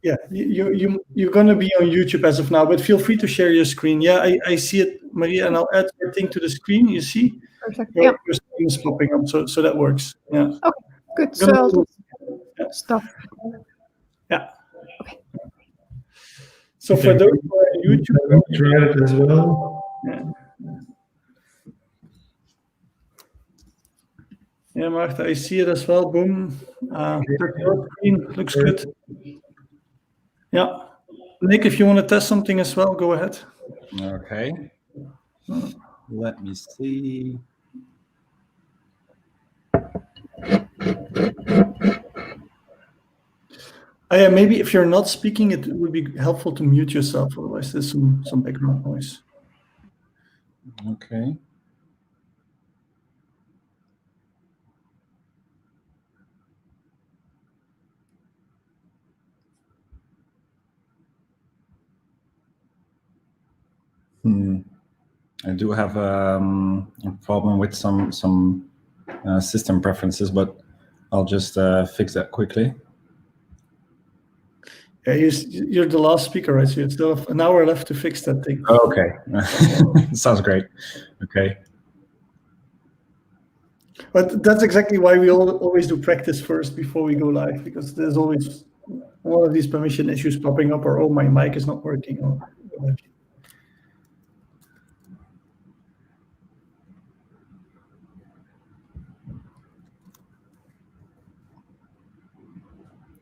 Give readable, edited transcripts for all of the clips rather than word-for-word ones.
Yeah, you're going to be on YouTube as of now, but feel free to share your screen. Yeah, I see it, Maria, and I'll add your thing to the screen. You see? Perfect. Your screen is popping up, so that works. Yeah. Okay, good. So I'll just stop. Yeah. Okay. So for those who are on YouTube, try it as well. Yeah, Maarten, I see it as well. Boom. Your screen looks good. Yeah. Nick, if you want to test something as well, go ahead. Okay. Let me see. Yeah, maybe if you're not speaking, it would be helpful to mute yourself. Otherwise, there's some background noise. Okay. I do have a problem with some system preferences, but I'll just fix that quickly. Yeah, you're the last speaker, right? So you still have an hour left to fix that thing. Oh, okay. Sounds great. Okay. But that's exactly why we always do practice first before we go live, because there's always one of these permission issues popping up, or, oh, my mic is not working, or what have you.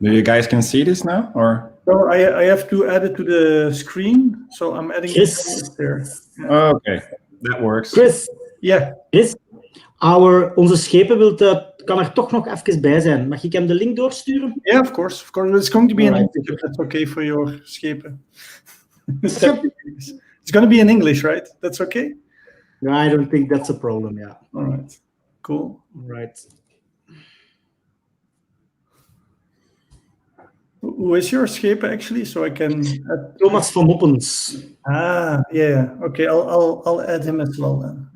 Do you guys can see this now, or? No, I have to add it to the screen, so I'm adding it there. Yeah. Oh, okay, that works. Chris. Yeah. Chris, onze schepen kan er toch nog even bij zijn. Mag ik hem de link doorsturen? Yeah, of course. It's going to be in English, if that's okay for your schepen. It's going to be in English, right? That's okay? No, I don't think that's a problem, yeah. All right, cool. Right. Who is your schepen actually? So I can add... Thomas van Oppens. Ah, yeah. Okay, I'll add him as well then.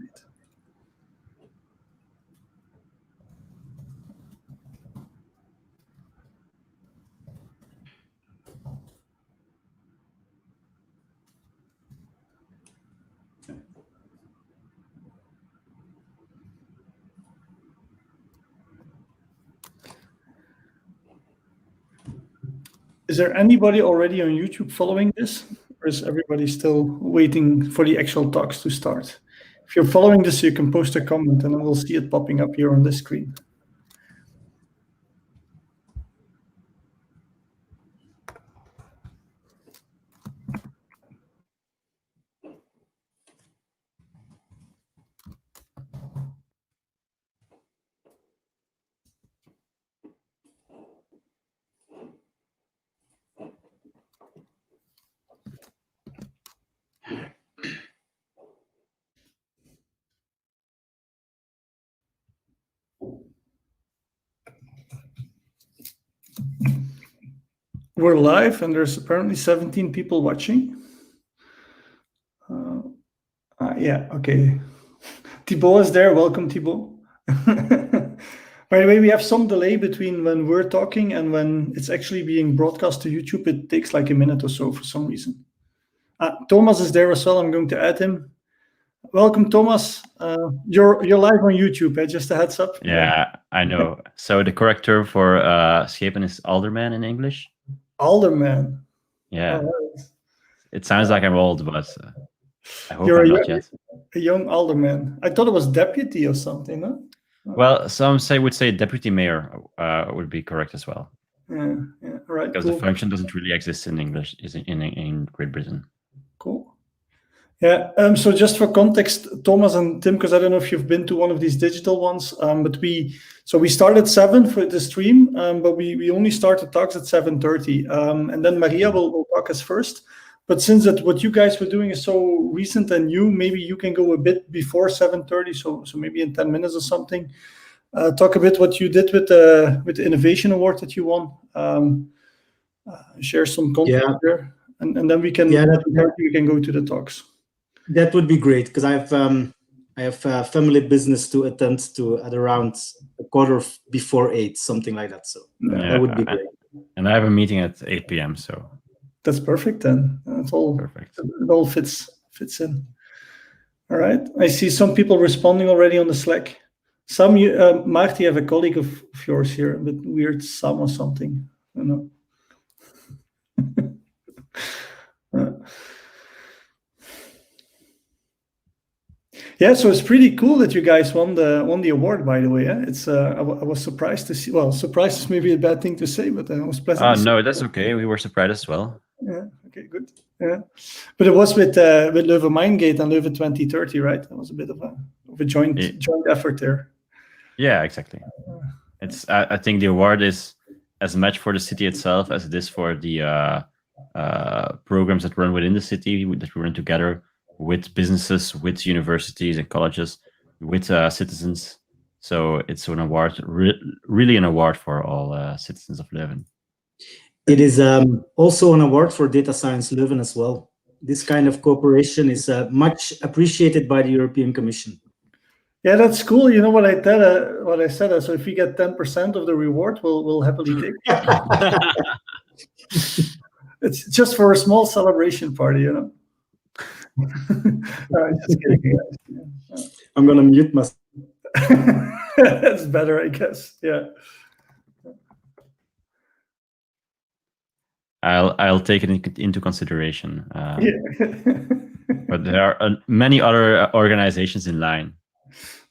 Is there anybody already on YouTube following this? Or is everybody still waiting for the actual talks to start? If you're following this, you can post a comment and we'll see it popping up here on the screen. We're live and there's apparently 17 people watching. Yeah, okay. Thibaut is there. Welcome, Thibaut. By the way, we have some delay between when we're talking and when it's actually being broadcast to YouTube. It takes like a minute or so for some reason. Thomas is there as well. I'm going to add him. Welcome, Thomas. You're live on YouTube, just a heads up. Yeah, I know. So the correct term for schepen is alderman in English. Alderman. Yeah. Right. It sounds like I'm old, but I hope You're I'm not yet. A young alderman. I thought it was deputy or something, no? Well, some would say deputy mayor would be correct as well. Yeah, right. Because the function doesn't really exist in English, is in Great Britain. Cool. Yeah, so just for context, Thomas and Tim, because I don't know if you've been to one of these digital ones, but we started 7 for the stream, but we only started talks at 7:30, and then Maria will talk us first. But since what you guys were doing is so recent and new, maybe you can go a bit before 7:30, so maybe in 10 minutes or something. Talk a bit what you did with the Innovation Award that you won. Share some content there, and then we can go to the talks. That would be great, because I have family business to attend to at around 8:15, something like that. So that would be great. And I have a meeting at 8 p.m. So that's perfect then. It's all perfect. It all fits in. All right. I see some people responding already on the Slack. Some you, Maarten, you have a colleague of yours here, a bit weird, Sam or something. I don't know. Yeah, so it's pretty cool that you guys won the award. By the way, it's I was surprised to see. Well, surprised is maybe a bad thing to say, but I was pleasant. No, that's okay. We were surprised as well. Yeah. Okay. Good. Yeah, but it was with Leuven Mindgate and Leuven 2030, right? It was a bit of a joint effort there. Yeah, exactly. It's I think the award is as much for the city itself as it is for the programs that run within the city that we run together with businesses, with universities and colleges, with citizens. So it's an award, really an award for all citizens of Leuven. It is also an award for Data Science Leuven as well. This kind of cooperation is much appreciated by the European Commission. Yeah, that's cool. You know what I said. So if we get 10% of the reward, we'll happily take it. It's just for a small celebration party, you know. Just kidding, guys. I'm gonna mute myself. That's better, I guess. Yeah. I'll take it into consideration. Yeah. But there are many other organizations in line.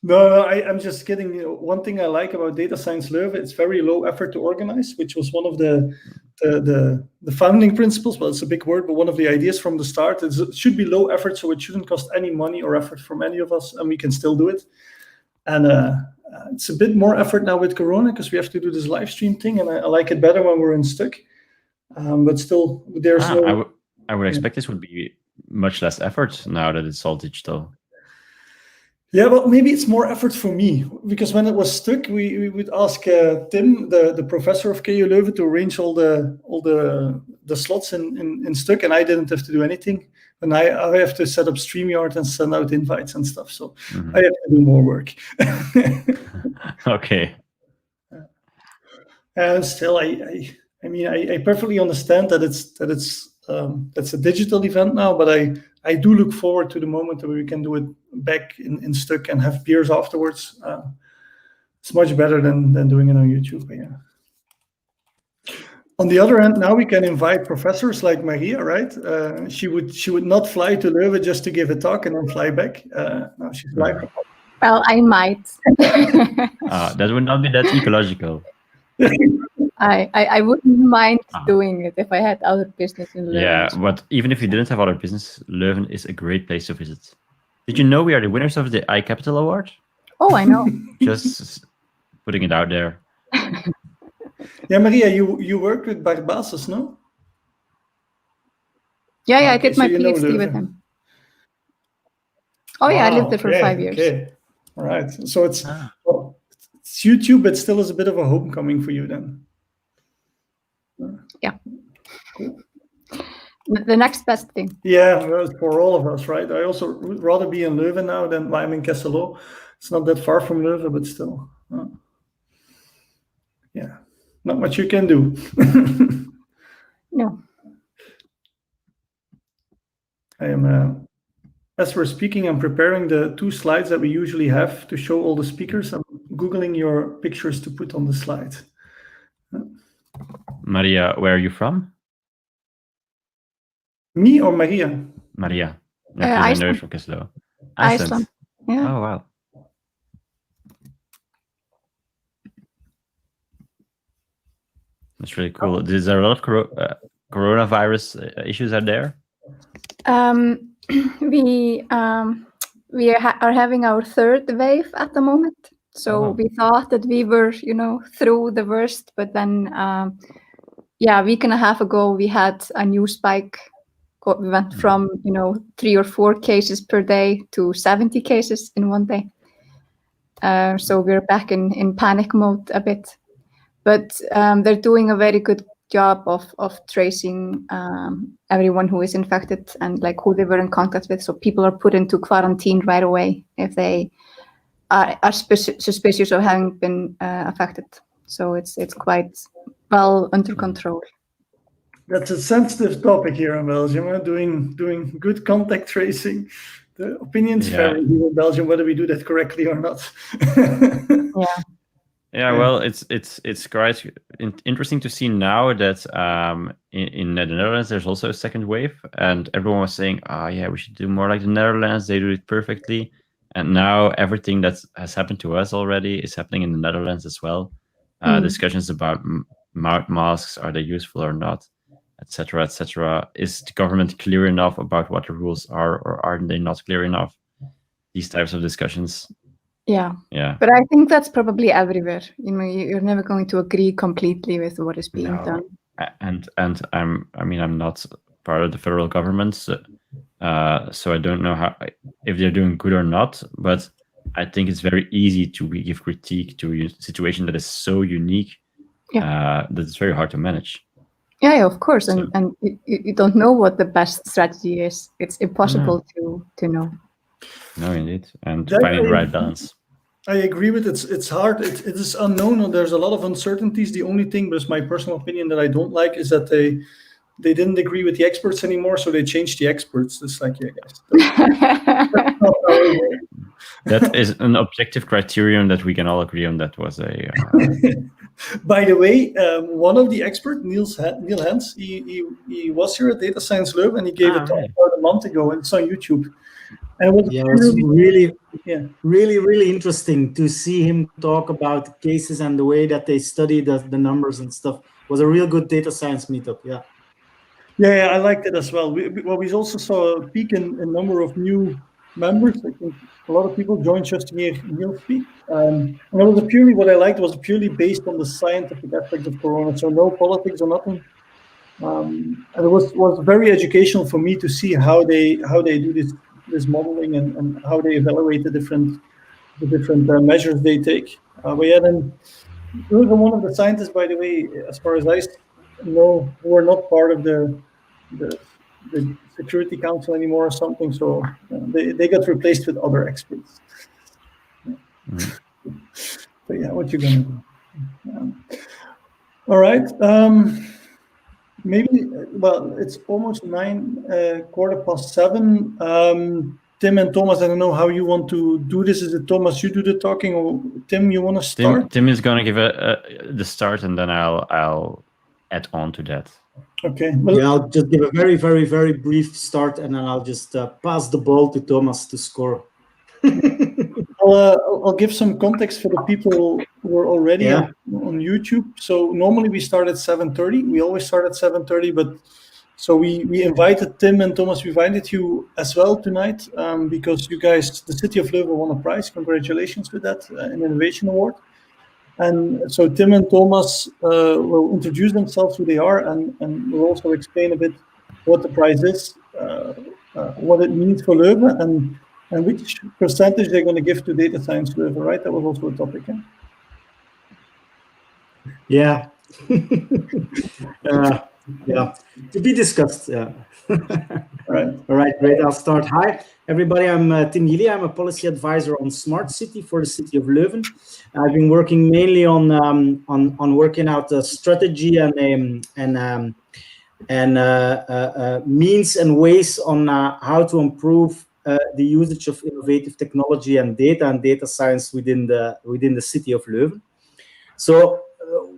No, I'm just kidding. You know, one thing I like about Data Science Leuven, it's very low effort to organize, which was one of the founding principles. Well, it's a big word, but one of the ideas from the start is it should be low effort, so it shouldn't cost any money or effort from any of us, and we can still do it. And it's a bit more effort now with Corona because we have to do this live stream thing, and I like it better when we're in Stuck. But still, there's I would expect this would be much less effort now that it's all digital. Yeah, well, maybe it's more effort for me because when it was Stuck, we would ask Tim, the professor of KU Leuven, to arrange all the slots in Stuck, and I didn't have to do anything. And I have to set up StreamYard and send out invites and stuff. So I have to do more work. Okay. And still, I mean, I perfectly understand that it's a digital event now, but I do look forward to the moment where we can do it back in Stuck and have beers afterwards. It's much better than doing it on YouTube. But yeah. On the other hand, now we can invite professors like María, right? She would not fly to Leuven just to give a talk and then fly back. Now she's flying. Well, I might. That would not be that ecological. I wouldn't mind doing it if I had other business in Leuven. Yeah, but even if you didn't have other business, Leuven is a great place to visit. Did you know we are the winners of the iCapital Award? Oh, I know. Just putting it out there. Yeah, María, you worked with Barbasos, no? Yeah, I did my so you know PhD with Leuven. him. Oh yeah, I lived there for 5 years. Okay, all right. So it's YouTube, but still is a bit of a homecoming for you then. Yeah. The next best thing. Yeah, well, for all of us, right? I also would rather be in Leuven now than I'm in Kesselo. It's not that far from Leuven, but still. Yeah, not much you can do. No. I am, as we're speaking, I'm preparing the 2 slides that we usually have to show all the speakers. I'm Googling your pictures to put on the slide. María, where are you from? Me or María? María. Iceland. From Kesselo. Iceland. Yeah. Oh, wow. That's really cool. Is there a lot of coronavirus issues out there? We are having our 3rd wave at the moment. So we thought that we were, through the worst, but then, a week and a half ago, we had a new spike. We went from, 3 or 4 cases per day to 70 cases in one day. So we're back in panic mode a bit. But they're doing a very good job of tracing everyone who is infected and like who they were in contact with. So people are put into quarantine right away if they are suspicious of having been affected. So it's quite well under control. That's a sensitive topic here in Belgium. Doing good contact tracing. The opinions vary here in Belgium whether we do that correctly or not. Yeah, well, it's quite interesting to see now that in the Netherlands there's also a second wave, and everyone was saying, yeah, we should do more like the Netherlands. They do it perfectly, and now everything that has happened to us already is happening in the Netherlands as well. Discussions about mouth masks, are they useful or not, etc., etc. Is the government clear enough about what the rules are, or are they not clear enough? These types of discussions. Yeah. Yeah. But I think that's probably everywhere. You're never going to agree completely with what is being done. And I'm not part of the federal government, so I don't know if they're doing good or not. But I think it's very easy to give critique to a situation that is so unique that it's very hard to manage. Yeah, of course. And you don't know what the best strategy is. It's impossible to know. No, indeed. And finding the right balance. I agree with it. It's hard. It is unknown. There's a lot of uncertainties. The only thing, but it's my personal opinion, that I don't like is that they didn't agree with the experts anymore, so they changed the experts. It's like, yeah, guys. That is an objective criterion that we can all agree on. That was a... By the way, one of the experts, Neil Hens, he was here at Data Science Leuven, and he gave a talk about a month ago, and it's on YouTube. And it was really interesting to see him talk about cases and the way that they study the numbers and stuff. It was a real good data science meetup. Yeah, I liked it as well. We also saw a peak in number of new members. I think a lot of people joined just to hear Neil speak. And it was what I liked was purely based on the scientific aspects of Corona, so no politics or nothing. And it was very educational for me to see how they do this modeling and how they evaluate the different measures they take. But yeah, then Leuven, one of the scientists, by the way, as far as I know, who are not part of the Security Council anymore or something. So they got replaced with other experts. But yeah, what you gonna do? All right. Maybe, well, it's almost 7:15. Tim and Thomas, I don't know how you want to do this. Is it Thomas, you do the talking, or Tim, you want to start? Tim is going to give the start, and then I'll add on to that. Okay. Well, yeah, I'll just give a very, very, very brief start, and then I'll just pass the ball to Thomas to score. I'll give some context for the people who are already on YouTube. So normally we start at 7:30. We always start at 7:30, but so we invited Tim and Thomas. We invited you as well tonight because you guys, the City of Leuven, won a prize. Congratulations with that, an innovation award. And so Tim and Thomas will introduce themselves, who they are, and will also explain a bit what the prize is, what it means for Leuven, and which percentage they're going to give to Data Science Leuven, right? That was also a topic, eh? Yeah. Yeah, to be discussed. Yeah. All right, great. I'll start. Hi, everybody. I'm Tim Gilly. I'm a policy advisor on Smart City for the City of Leuven. I've been working mainly on working out a strategy and means and ways on how to improve the usage of innovative technology and data science within the City of Leuven. So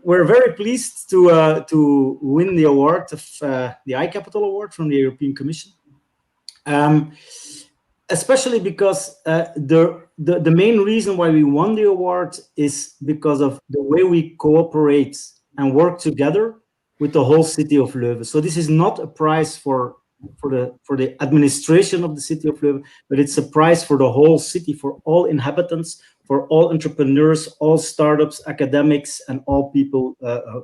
we're very pleased to win the award of the iCapital Award from the European Commission, especially because the main reason why we won the award is because of the way we cooperate and work together with the whole City of Leuven. So this is not a prize for the administration of the City of Leuven, but it's a prize for the whole city, for all inhabitants, for all entrepreneurs, all startups, academics, and all people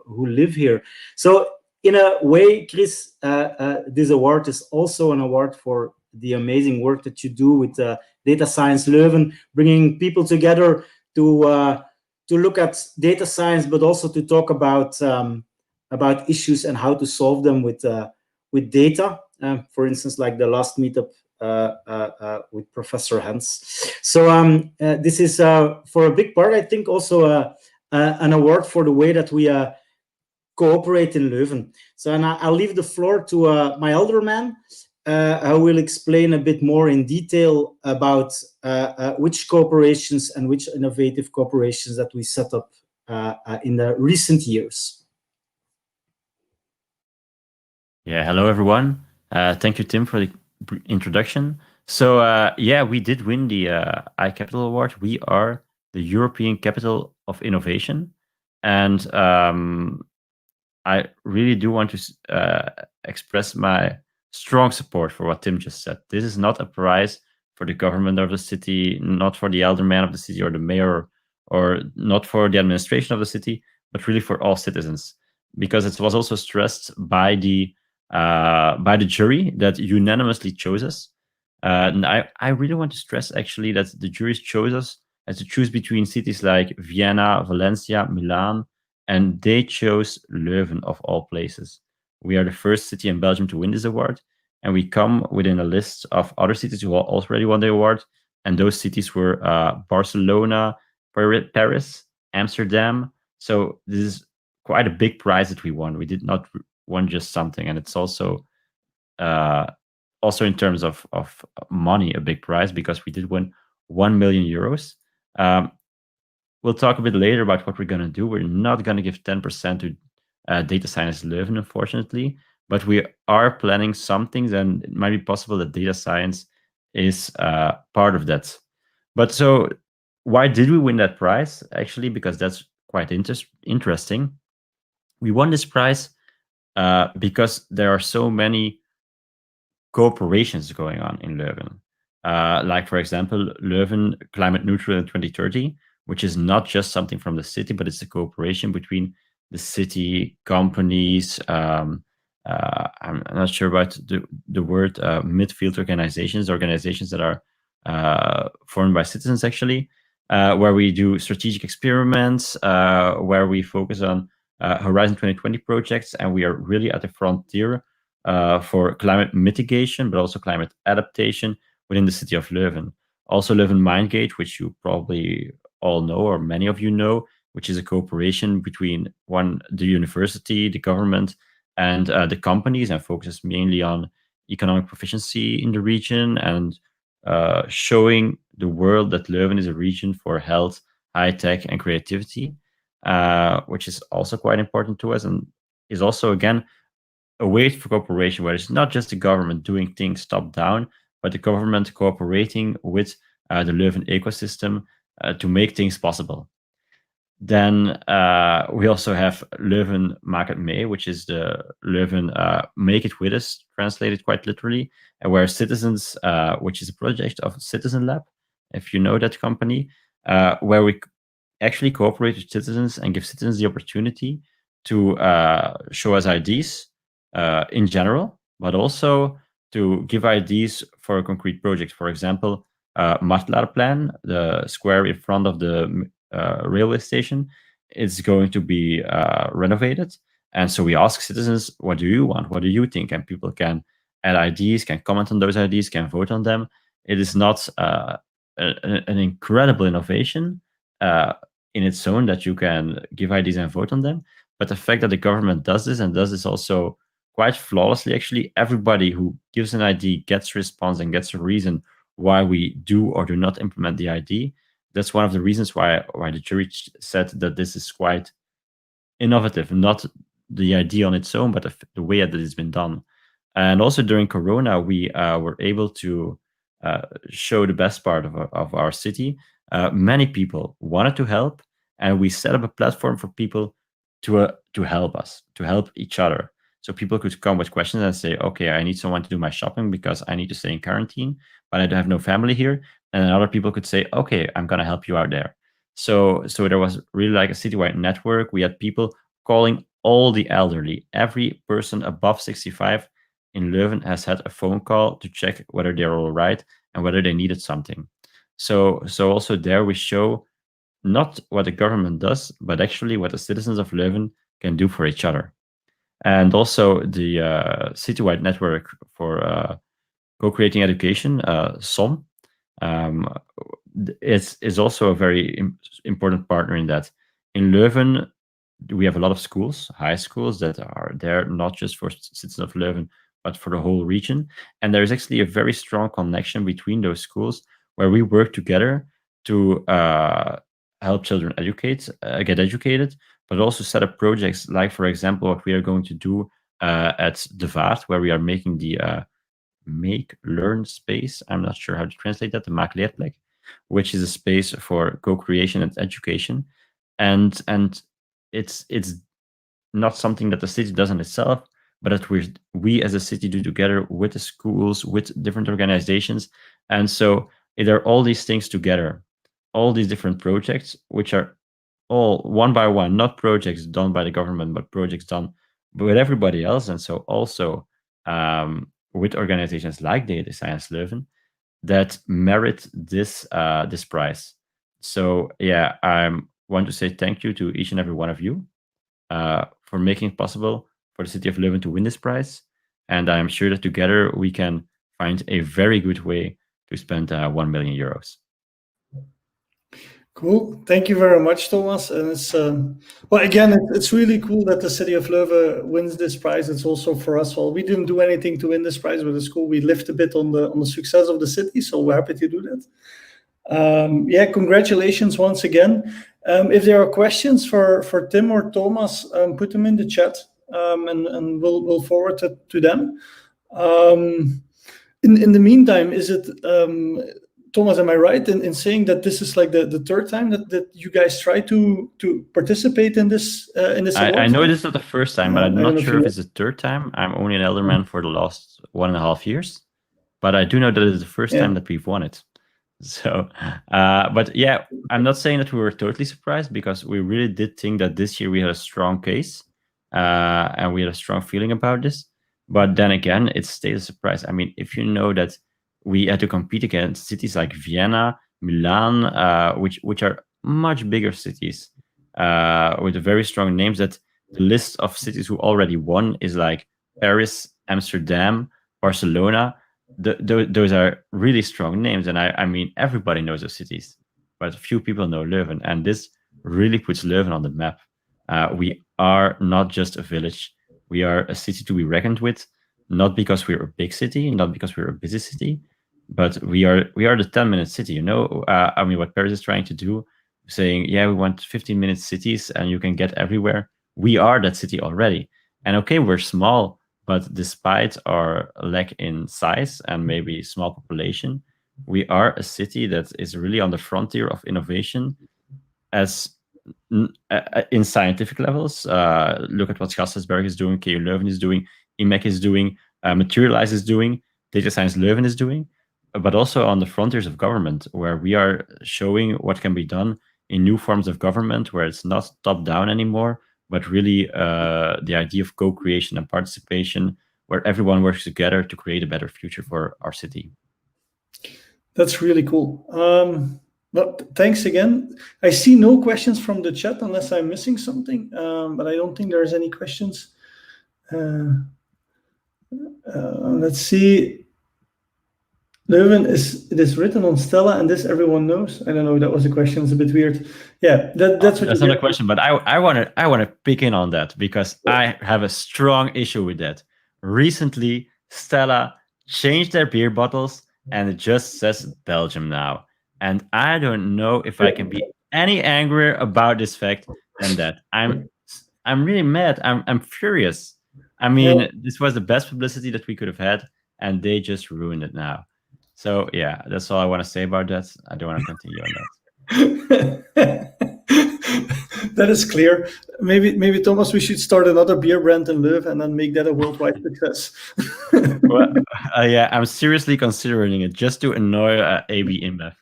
who live here. So in a way, Chris, this award is also an award for the amazing work that you do with Data Science Leuven, bringing people together to look at data science, but also to talk about issues and how to solve them with data. For instance, like the last meetup with Professor Hens. So this is for a big part, I think, also an award for the way that we cooperate in Leuven. So, and I'll leave the floor to my elder man, who will explain a bit more in detail about which corporations and which innovative corporations that we set up in the recent years. Yeah, hello everyone. Thank you, Tim, for the introduction. So yeah, we did win the iCapital Award. We are the European Capital of Innovation. And I really do want to express my strong support for what Tim just said. This is not a prize for the government of the city, not for the alderman of the city or the mayor, or not for the administration of the city, but really for all citizens. Because it was also stressed by the jury that unanimously chose us. And I really want to stress actually that the jury chose us as to choose between cities like Vienna, Valencia, Milan, and they chose Leuven of all places. We are the first city in Belgium to win this award, and we come within a list of other cities who already won the award, and those cities were Barcelona, Paris, Amsterdam. So this is quite a big prize that we won. We did not won just something, and it's also in terms of money a big prize, because we did win 1 million euros. We'll talk a bit later about what we're going to do. We're not going to give 10% to data science Leuven, unfortunately, but we are planning some things, and it might be possible that data science is part of that. But so why did we win that prize? Actually, because that's quite interesting. We won this prize because there are so many cooperations going on in Leuven. Like, for example, Leuven climate neutral in 2030, which is not just something from the city, but it's a cooperation between the city, companies, I'm not sure about the word, midfield organizations that are formed by citizens, actually, where we do strategic experiments, where we focus on Horizon 2020 projects, and we are really at the frontier for climate mitigation, but also climate adaptation within the city of Leuven. Also Leuven Mindgate, which you probably all know, or many of you know, which is a cooperation between the university, the government, and the companies, and focuses mainly on economic proficiency in the region and showing the world that Leuven is a region for health, high tech, and creativity, which is also quite important to us, and is also, again, a way for cooperation where it's not just the government doing things top down, but the government cooperating with the Leuven ecosystem to make things possible. Then we also have Leuven Maak het mee, which is the Leuven Make It With Us, translated quite literally, and where citizens, which is a project of Citizen Lab, if you know that company, where we actually cooperate with citizens and give citizens the opportunity to show us ideas in general, but also to give ideas for a concrete project. For example, Martelarplein, the square in front of the railway station, is going to be renovated. And so we ask citizens, what do you want? What do you think? And people can add ideas, can comment on those ideas, can vote on them. It is not an incredible innovation in its own that you can give ideas and vote on them. But the fact that the government does this, and does this also quite flawlessly, actually, everybody who gives an idea gets a response and gets a reason why we do or do not implement the idea. That's one of the reasons why the jury said that this is quite innovative, not the idea on its own, but the way that it's been done. And also during Corona, we were able to show the best part of our city. Many people wanted to help, and we set up a platform for people to help us, to help each other. So people could come with questions and say, okay, I need someone to do my shopping because I need to stay in quarantine, but I have no family here. And other people could say, okay, I'm going to help you out there. So there was really like a citywide network. We had people calling all the elderly. Every person above 65 in Leuven has had a phone call to check whether they're all right and whether they needed something. So also there we show not what the government does, but actually what the citizens of Leuven can do for each other. And also the citywide network for co-creating education, SOM, is also a very important partner in that. In Leuven, we have a lot of schools, high schools, that are there not just for citizens of Leuven, but for the whole region. And there is actually a very strong connection between those schools where we work together to help children get educated, but also set up projects like, for example, what we are going to do at De Vaart, where we are making the Make Learn space. I'm not sure how to translate that, the Maak Leerplek, which is a space for co-creation and education. And it's not something that the city does in itself, but that we as a city do together with the schools, with different organizations. And so there are all these things together, all these different projects, which are all one by one, not projects done by the government, but projects done with everybody else. And so also with organizations like Data Science Leuven that merit this this prize. So yeah, I want to say thank you to each and every one of you for making it possible for the city of Leuven to win this prize. And I'm sure that together we can find a very good way to spend 1 million euros. Cool. Thank you very much, Thomas. And it's well, again, it's really cool that the city of Leuven wins this prize. It's also for us. Well, we didn't do anything to win this prize with the school. We lived a bit on the success of the city, so we're happy to do that. Yeah, congratulations once again. If there are questions for Tim or Thomas, put them in the chat, and we'll forward it to them. In the meantime, is it Thomas, am I right in saying that this is like the third time that you guys try to participate in this award? I know this is not the first time, but I'm not sure if it's the third time. I'm only an elderman for the last 1.5 years, but I do know that it's the first time that we've won it. So, but yeah, I'm not saying that we were totally surprised, because we really did think that this year we had a strong case and we had a strong feeling about this. But then again, it stayed a surprise. I mean, if you know that we had to compete against cities like Vienna, Milan, which are much bigger cities with very strong names, that the list of cities who already won is like Paris, Amsterdam, Barcelona. Those are really strong names. And I mean, everybody knows those cities, but few people know Leuven. And this really puts Leuven on the map. We are not just a village. We are a city to be reckoned with, not because we're a big city, not because we're a busy city, but we are the 10-minute city. You know, I mean, what Paris is trying to do, saying, yeah, we want 15-minute cities and you can get everywhere. We are that city already. And okay, we're small, but despite our lack in size and maybe small population, we are a city that is really on the frontier of innovation as in scientific levels. Look at what Gasthuisberg is doing, KU Leuven is doing, IMEC is doing, Materialize is doing, Data Science Leuven is doing, but also on the frontiers of government, where we are showing what can be done in new forms of government, where it's not top-down anymore, but really the idea of co-creation and participation, where everyone works together to create a better future for our city. That's really cool. Well, thanks again. I see no questions from the chat unless I'm missing something, but I don't think there's any questions. Let's see. Leuven it is written on Stella, and this everyone knows. I don't know. That was a question. It's a bit weird. Yeah, that's what. That's not a question, but I want to pick in on that, because I have a strong issue with that. Recently, Stella changed their beer bottles, and it just says Belgium now. And I don't know if I can be any angrier about this fact than that. I'm really mad. I'm furious. I mean, this was the best publicity that we could have had, and they just ruined it now. So yeah, that's all I want to say about that. I don't want to continue on that. That is clear. Maybe Thomas, we should start another beer brand in Leuven and then make that a worldwide success. Well, yeah, I'm seriously considering it, just to annoy AB InBev.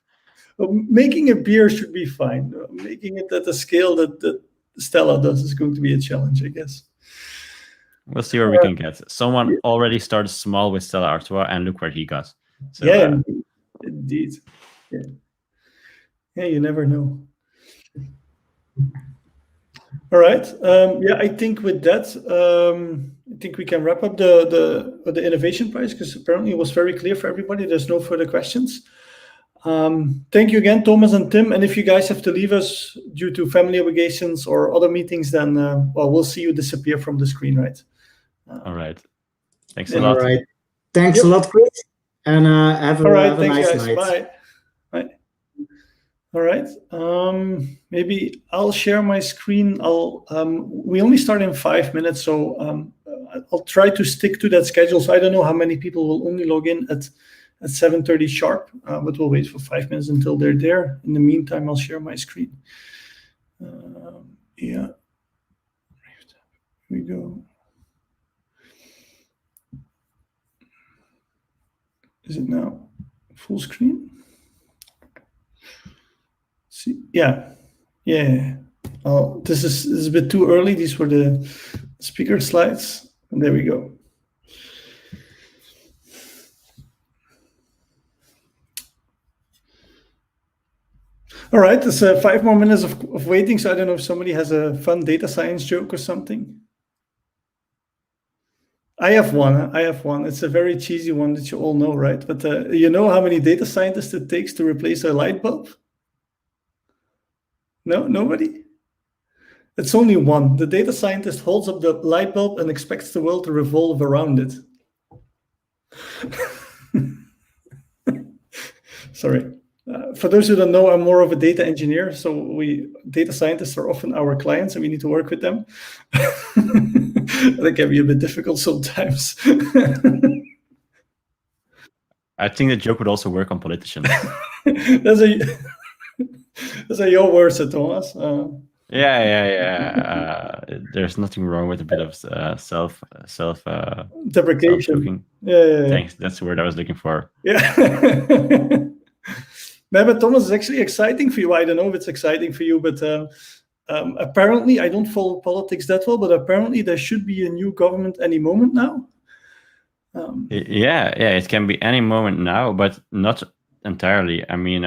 Making a beer should be fine. Making it at the scale that Stella does is going to be a challenge, I guess. We'll see where we can get. Someone already started small with Stella Artois, and look where he got. So, yeah, indeed. Yeah, you never know. All right. Yeah, I think with that, I think we can wrap up the innovation prize, because apparently it was very clear for everybody. There's no further questions. Thank you again, Thomas and Tim. And if you guys have to leave us due to family obligations or other meetings, then well, we'll see you disappear from the screen, right? All right. Thanks a lot. All right. Thanks a lot, Chris. And have a thanks, nice guys. night. Bye. Bye. All right. Maybe I'll share my screen. We only start in 5 minutes, so I'll try to stick to that schedule. So I don't know how many people will only log in at 7:30 sharp, but we'll wait for 5 minutes until they're there. In the meantime, I'll share my screen. Yeah. Here we go. Is it now full screen? See, yeah. Oh, this is a bit too early. These were the speaker slides, and there we go. All right, there's 5 more minutes of waiting, so I don't know if somebody has a fun data science joke or something. I have one. It's a very cheesy one that you all know, right? But you know how many data scientists it takes to replace a light bulb? No, nobody? It's only one. The data scientist holds up the light bulb and expects the world to revolve around it. Sorry. For those who don't know, I'm more of a data engineer, so data scientists are often our clients, and we need to work with them. That can be a bit difficult sometimes. I think the joke would also work on politicians. Those are your words, Thomas. There's nothing wrong with a bit of self deprecation. Yeah. Thanks. That's the word I was looking for. Yeah. No, but Thomas, is actually exciting for you. I don't know if it's exciting for you, but apparently, I don't follow politics that well, but apparently there should be a new government any moment now. It can be any moment now, but not entirely. I mean,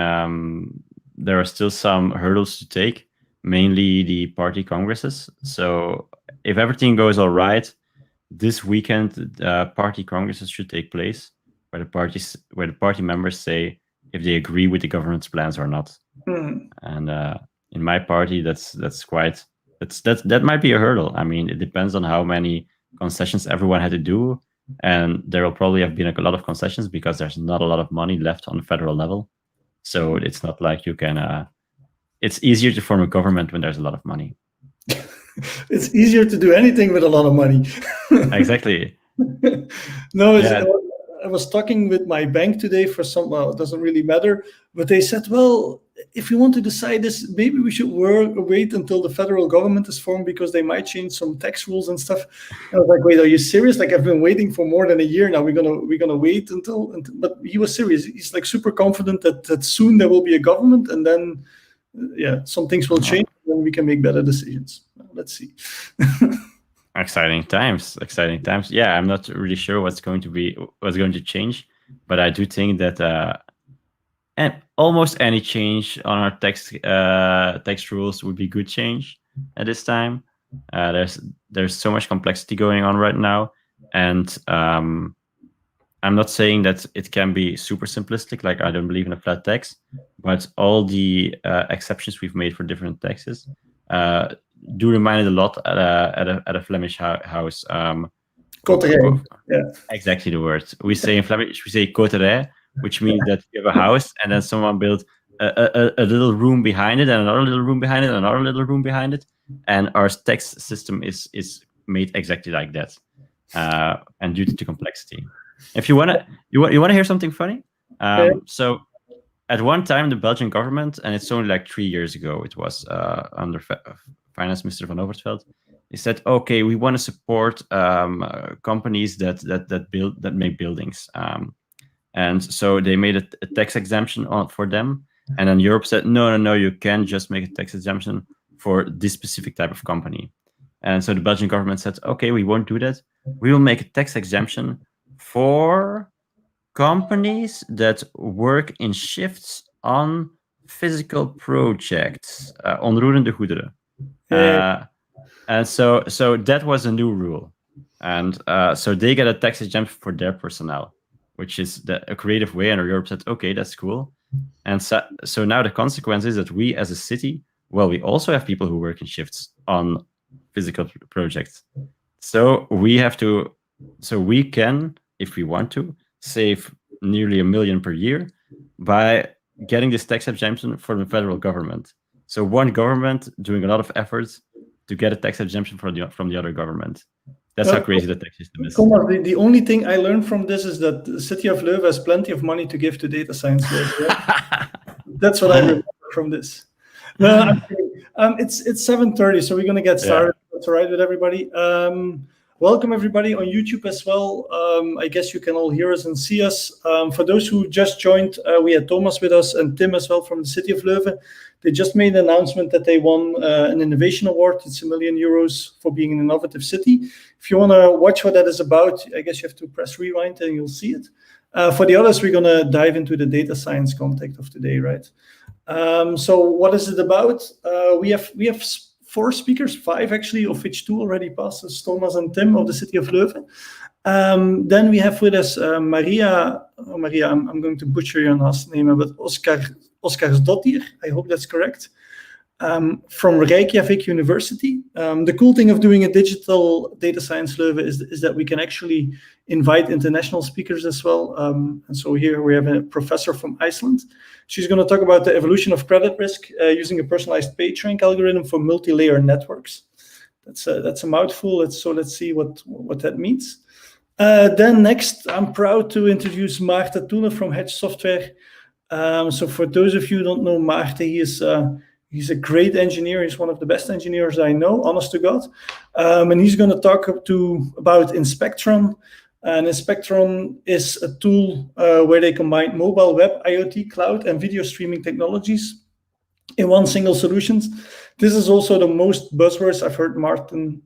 there are still some hurdles to take, mainly the party congresses. So if everything goes all right, this weekend, party congresses should take place, where the party members say if they agree with the government's plans or not. And in my party, that might be a hurdle. I mean, it depends on how many concessions everyone had to do, and there will probably have been a lot of concessions because there's not a lot of money left on the federal level. So it's not like you can. It's easier to form a government when there's a lot of money. It's easier to do anything with a lot of money. Exactly. No, I was talking with my bank today for well, it doesn't really matter, but they said, well, if you want to decide this, maybe we should wait until the federal government is formed because they might change some tax rules and stuff. I was like, wait, are you serious? Like, I've been waiting for more than a year now. We're gonna wait until. But he was serious. He's like super confident that soon there will be a government, and then some things will change, and then we can make better decisions. Let's see. Exciting times. Yeah, I'm not really sure what's going to change, but I do think that and almost any change on our tax rules would be good change at this time. There's so much complexity going on right now, and I'm not saying that it can be super simplistic. Like, I don't believe in a flat tax, but all the exceptions we've made for different taxes do remind it a lot at a Flemish house. Coterij. Yeah. Exactly the word. We say in Flemish, we say coterij, which means that you have a house and then someone built a little room behind it and another little room behind it and another little room behind it. And our tax system is made exactly like that. And due to complexity. If you wanna hear something funny? So at one time, the Belgian government, and it's only like 3 years ago, it was under Finance Minister van Overtveld. They said, okay, we want to support companies that make buildings, and so they made a tax exemption for them. And then Europe said, no, you can't just make a tax exemption for this specific type of company. And so the Belgian government said, okay, we won't do that. We will make a tax exemption for companies that work in shifts on physical projects, onroerende goederen. And so that was a new rule. And so they get a tax exemption for their personnel, which is a creative way. And Europe said, okay, that's cool. And so now the consequence is that we as a city, well, we also have people who work in shifts on physical projects. So we can, if we want to, save nearly $1 million per year by getting this tax exemption from the federal government. So one government doing a lot of efforts to get a tax exemption from the other government. That's how crazy the tax system is. Thomas, the only thing I learned from this is that the city of Leuven has plenty of money to give to data science. That's what I remember from this. It's 7:30, so we're going to get started. Yeah. That's all right with everybody. Welcome everybody on YouTube as well. I guess you can all hear us and see us. For those who just joined, we had Thomas with us and Tim as well from the city of Leuven. They just made an announcement that they won an innovation award. It's €1 million for being an innovative city. If you want to watch what that is about, I guess you have to press rewind and you'll see it. For the others, we're going to dive into the data science context of today, right? So what is it about? We have 4 speakers, 5 actually, of which 2 already passed, Thomas and Tim of the city of Leuven. Then we have with us María. María, I'm going to butcher your last name, but Óskarsdóttir, I hope that's correct, from Reykjavik University. The cool thing of doing a digital data science Leuven is that we can actually invite international speakers as well. And so here we have a professor from Iceland. She's going to talk about the evolution of credit risk using a personalized PageRank algorithm for multi-layer networks. That's a mouthful. Let's see what that means. Then next, I'm proud to introduce Maarten Thoelen from Hedge Software. So for those of you who don't know Maarten, he's a great engineer. He's one of the best engineers I know, honest to God. And he's going to talk about Inspectron. And Inspectron is a tool where they combine mobile, web, IoT, cloud, and video streaming technologies in one single solution. This is also the most buzzwords I've heard Maarten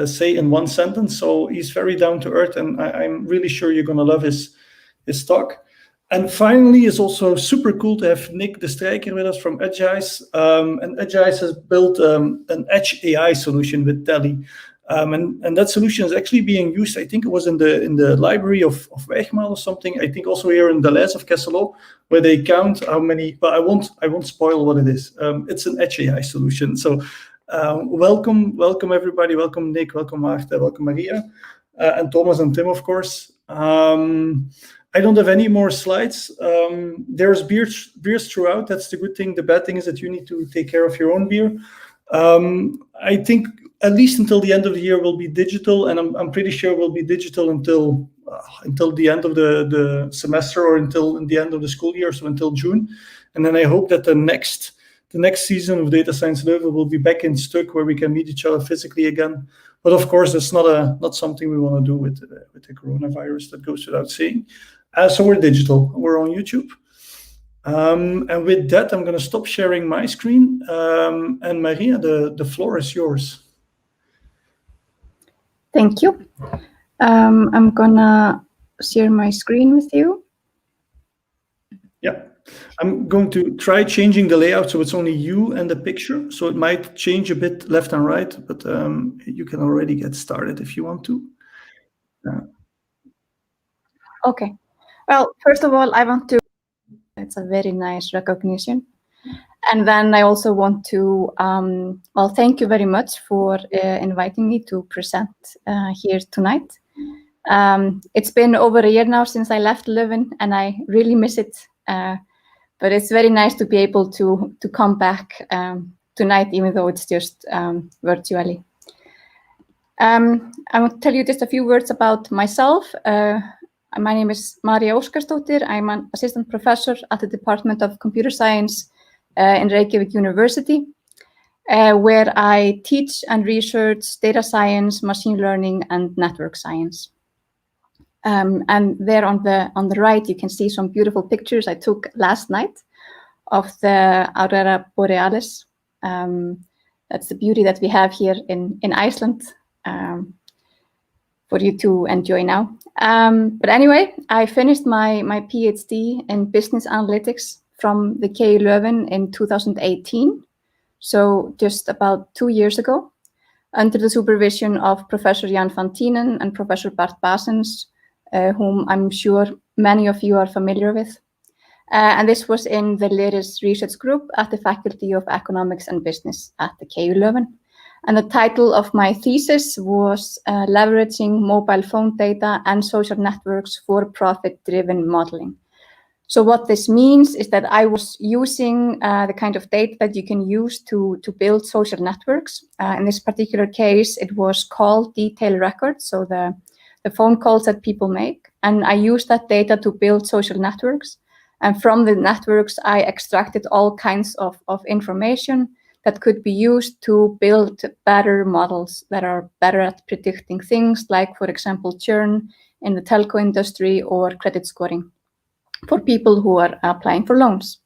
say in one sentence. So he's very down to earth, and I'm really sure you're going to love his talk. And finally, it's also super cool to have Nick Destrycker with us from Edgise. And Edgise has built an Edge AI solution with Telly. And that solution is actually being used, I think it was in the library of Wegmaal or something. I think also here in the Les of Kesselo, where they count how many, but I won't spoil what it is. It's an Edge AI solution. So welcome everybody. Welcome Nick, welcome Maarten, welcome María, and Thomas and Tim, of course. I don't have any more slides. There's beers throughout. That's the good thing. The bad thing is that you need to take care of your own beer. I think at least until the end of the year will be digital, and I'm pretty sure will be digital until the end of the semester or until the end of the school year, so until June. And then I hope that the next season of Data Science Leuven will be back in Stuk, where we can meet each other physically again. But of course, that's not something we want to do with the coronavirus. That goes without saying. So we're digital. We're on YouTube. And with that, I'm going to stop sharing my screen. And María, the floor is yours. Thank you. I'm going to share my screen with you. Yeah. I'm going to try changing the layout so it's only you and the picture. So it might change a bit left and right, but you can already get started if you want to. Okay. Well, first of all, I want to, it's a very nice recognition. And then I also want to, well, thank you very much for inviting me to present here tonight. It's been over a year now since I left Leuven, and I really miss it. But it's very nice to be able to come back tonight, even though it's just virtually. I want to tell you just a few words about myself. My name is María Óskarsdóttir. I'm an assistant professor at the Department of Computer Science in Reykjavik University, where I teach and research data science, machine learning, and network science. And there on the right, you can see some beautiful pictures I took last night of the Aurora Borealis. That's the beauty that we have here in Iceland for you to enjoy now. But anyway, I finished my PhD in business analytics from the KU Leuven in 2018, so just about 2 years ago, under the supervision of Professor Jan van Tienen and Professor Bart Basens, whom I'm sure many of you are familiar with. And this was in the latest research group at the Faculty of Economics and Business at the KU Leuven. And the title of my thesis was Leveraging Mobile Phone Data and Social Networks for Profit-Driven Modeling. So what this means is that I was using the kind of data that you can use to build social networks. In this particular case, it was call detail records, so the phone calls that people make. And I used that data to build social networks. And from the networks, I extracted all kinds of information that could be used to build better models that are better at predicting things like, for example, churn in the telco industry or credit scoring for people who are applying for loans.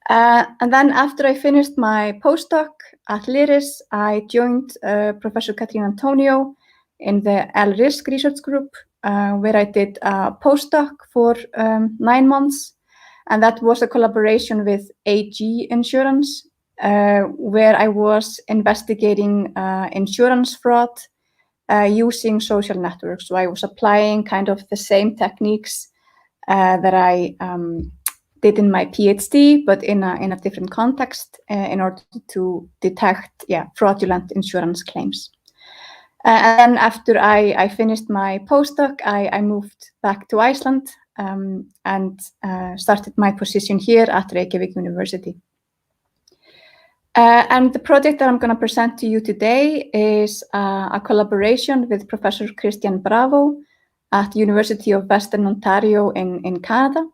And then after I finished my postdoc at LIRIS, I joined Professor Catherine Antonio in the L-RISC research group, where I did a postdoc for 9 months. And that was a collaboration with AG Insurance, where I was investigating insurance fraud using social networks. So I was applying kind of the same techniques that I did in my PhD, but in a different context in order to detect fraudulent insurance claims. And then after I finished my postdoc, I moved back to Iceland and started my position here at Reykjavik University. And the project that I'm going to present to you today is a collaboration with Professor Christian Bravo at the University of Western Ontario in Canada.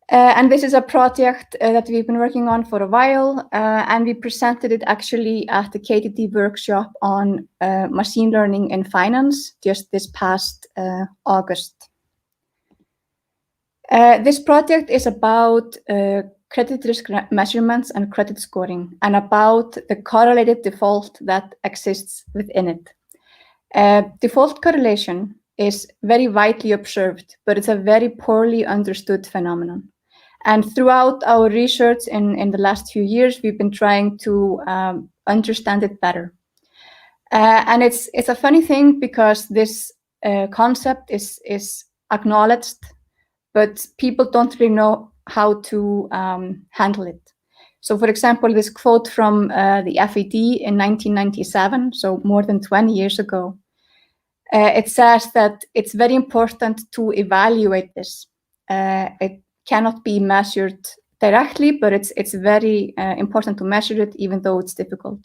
And this is a project that we've been working on for a while, and we presented it actually at the KTT workshop on machine learning in finance just this past August. This project is about credit risk measurements and credit scoring, and about the correlated default that exists within it. Default correlation is very widely observed, but it's a very poorly understood phenomenon. And throughout our research in the last few years, we've been trying to understand it better. And it's a funny thing because this concept is acknowledged, but people don't really know how to handle it. So for example, this quote from the FED in 1997, so more than 20 years ago, it says that it's very important to evaluate this. It cannot be measured directly, but it's very important to measure it, even though it's difficult.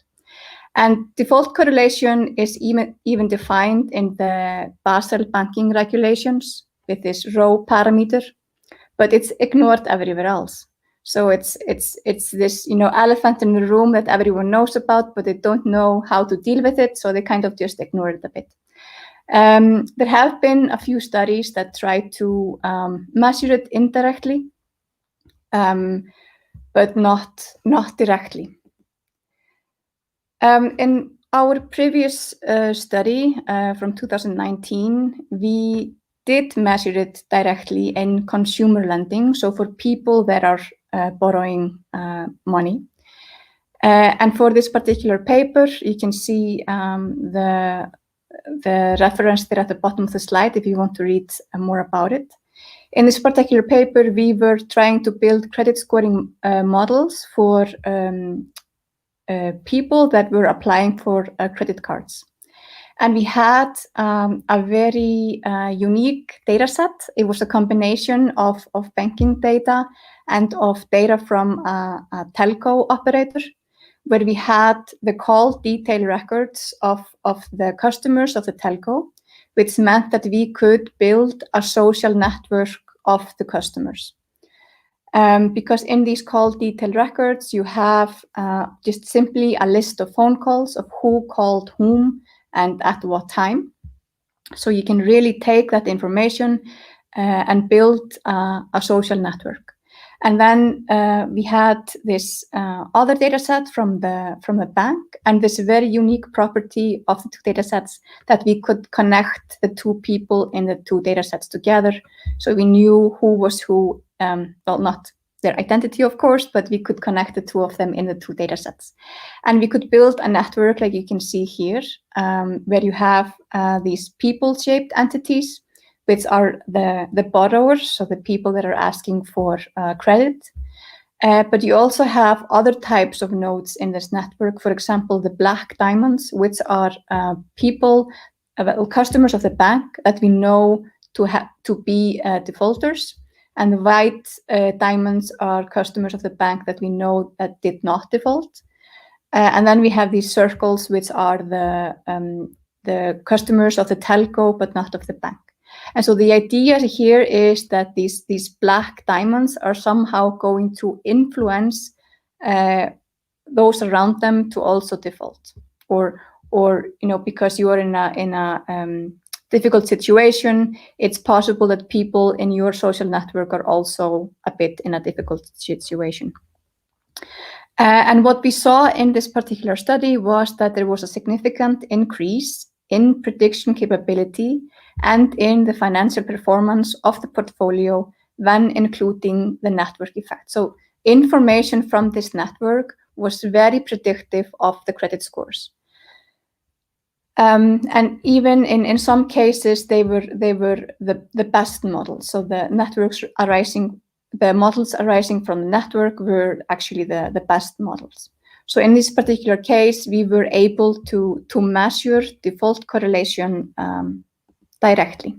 And default correlation is even defined in the Basel banking regulations with this rho parameter, but it's ignored everywhere else. So it's this elephant in the room that everyone knows about, but they don't know how to deal with it, so they kind of just ignore it a bit. There have been a few studies that try to measure it indirectly, but not directly. In our previous study from 2019, we did measure it directly in consumer lending, so for people that are borrowing money. And for this particular paper, you can see the reference there at the bottom of the slide if you want to read more about it. In this particular paper, we were trying to build credit scoring models for people that were applying for credit cards. And we had a very unique data set. It was a combination of banking data and of data from a telco operator, where we had the call detail records of the customers of the telco, which meant that we could build a social network of the customers. Because in these call detail records, you have just simply a list of phone calls of who called whom and at what time. So you can really take that information and build a social network. And then we had this other data set from the bank, and this very unique property of the two data sets that we could connect the two people in the two data sets together. So we knew who was who, well, not their identity, of course, but we could connect the two of them in the two data sets. And we could build a network like you can see here, where you have these people-shaped entities which are the borrowers, so the people that are asking for credit. But you also have other types of nodes in this network. For example, the black diamonds, which are people, customers of the bank that we know to be defaulters. And the white diamonds are customers of the bank that we know that did not default. And then we have these circles, which are the customers of the telco, but not of the bank. And so the idea here is that these black diamonds are somehow going to influence those around them to also default, or because you are in a difficult situation, it's possible that people in your social network are also a bit in a difficult situation. And what we saw in this particular study was that there was a significant increase in prediction capability and in the financial performance of the portfolio when including the network effect. So information from this network was very predictive of the credit scores. And even in some cases, they were the best models. So the models arising from the network were actually the best models. So in this particular case, we were able to measure default correlation directly.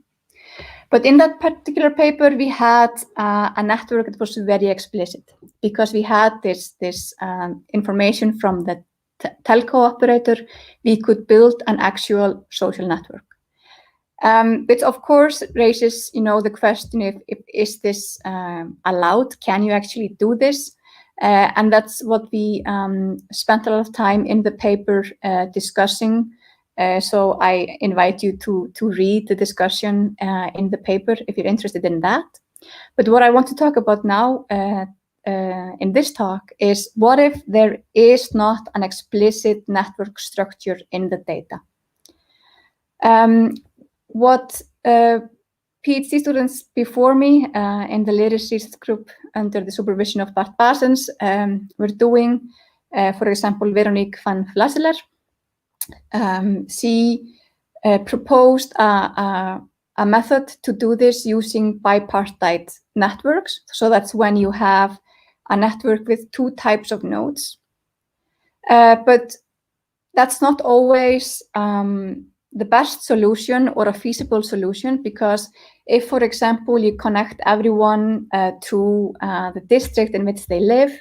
But in that particular paper, we had a network that was very explicit, because we had this information from the telco operator. We could build an actual social network, which of course raises, the question: if is this allowed? Can you actually do this? And that's what we spent a lot of time in the paper discussing. So I invite you to read the discussion in the paper if you're interested in that. But what I want to talk about now in this talk is, what if there is not an explicit network structure in the data? What PhD students before me in the latest research group under the supervision of Bart Basens were doing, for example, Veronique van Vlasseler. She proposed a method to do this using bipartite networks. So that's when you have a network with two types of nodes. But that's not always the best solution or a feasible solution, because if, for example, you connect everyone to the district in which they live,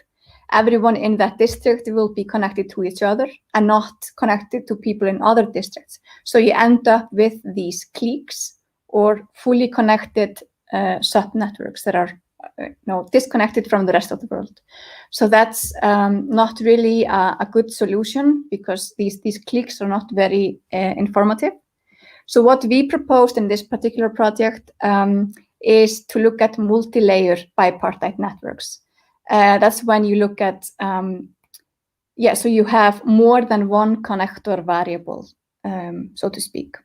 everyone in that district will be connected to each other and not connected to people in other districts. So you end up with these cliques or fully connected sub-networks that are disconnected from the rest of the world. So that's not really a good solution, because these cliques are not very informative. So what we proposed in this particular project is to look at multi-layer bipartite networks. That's when you look at, so you have more than one connector variable, so to speak.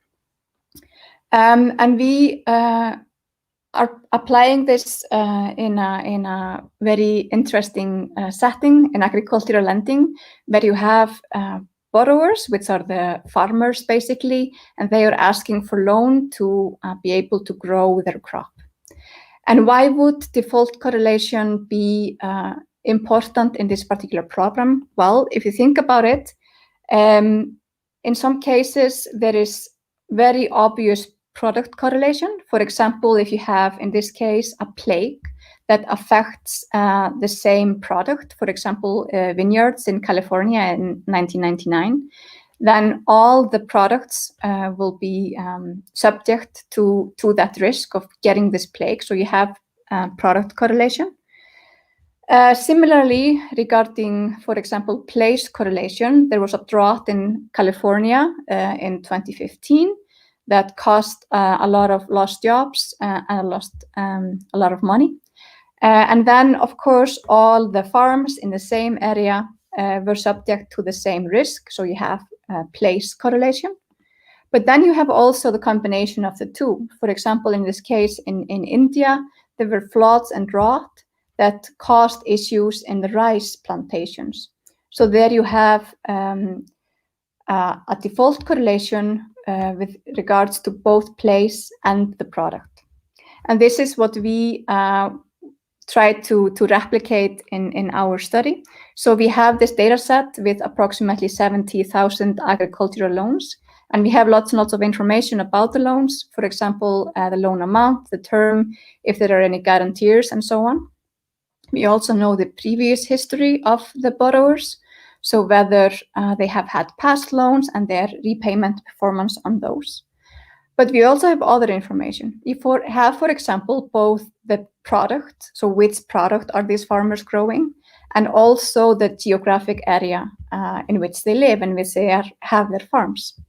And we are applying this in a very interesting setting in agricultural lending, where you have borrowers, which are the farmers basically, and they are asking for loan to be able to grow their crop. And why would default correlation be important in this particular problem? Well, if you think about it, in some cases, there is very obvious product correlation. For example, if you have, in this case, a plague that affects the same product, for example, vineyards in California in 1999, then all the products will be subject to that risk of getting this plague. So you have product correlation. Similarly, regarding, for example, place correlation, there was a drought in California in 2015 that caused a lot of lost jobs and lost a lot of money. And then, of course, all the farms in the same area were subject to the same risk. So you have place correlation. But then you have also the combination of the two. For example, in this case, in India, there were floods and drought that caused issues in the rice plantations. So there you have a default correlation with regards to both place and the product. And this is what we try to replicate in our study. So we have this data set with approximately 70,000 agricultural loans, and we have lots and lots of information about the loans. For example, the loan amount, the term, if there are any guarantors, and so on. We also know the previous history of the borrowers, so whether they have had past loans and their repayment performance on those. But we also have other information. We have, for example, both the product, so which product are these farmers growing, and also the geographic area in which they live and which they have their farms.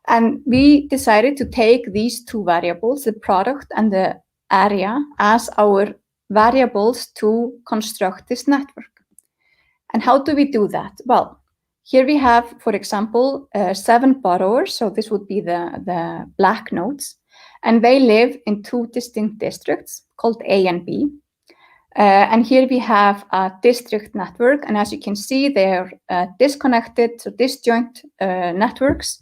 And we decided to take these two variables, the product and the area, as our variables to construct this network. And how do we do that? Well, here we have, for example, 7 borrowers. So this would be the black nodes. And they live in 2 distinct districts called A and B. And here we have a district network. And as you can see, they're disconnected, so disjoint networks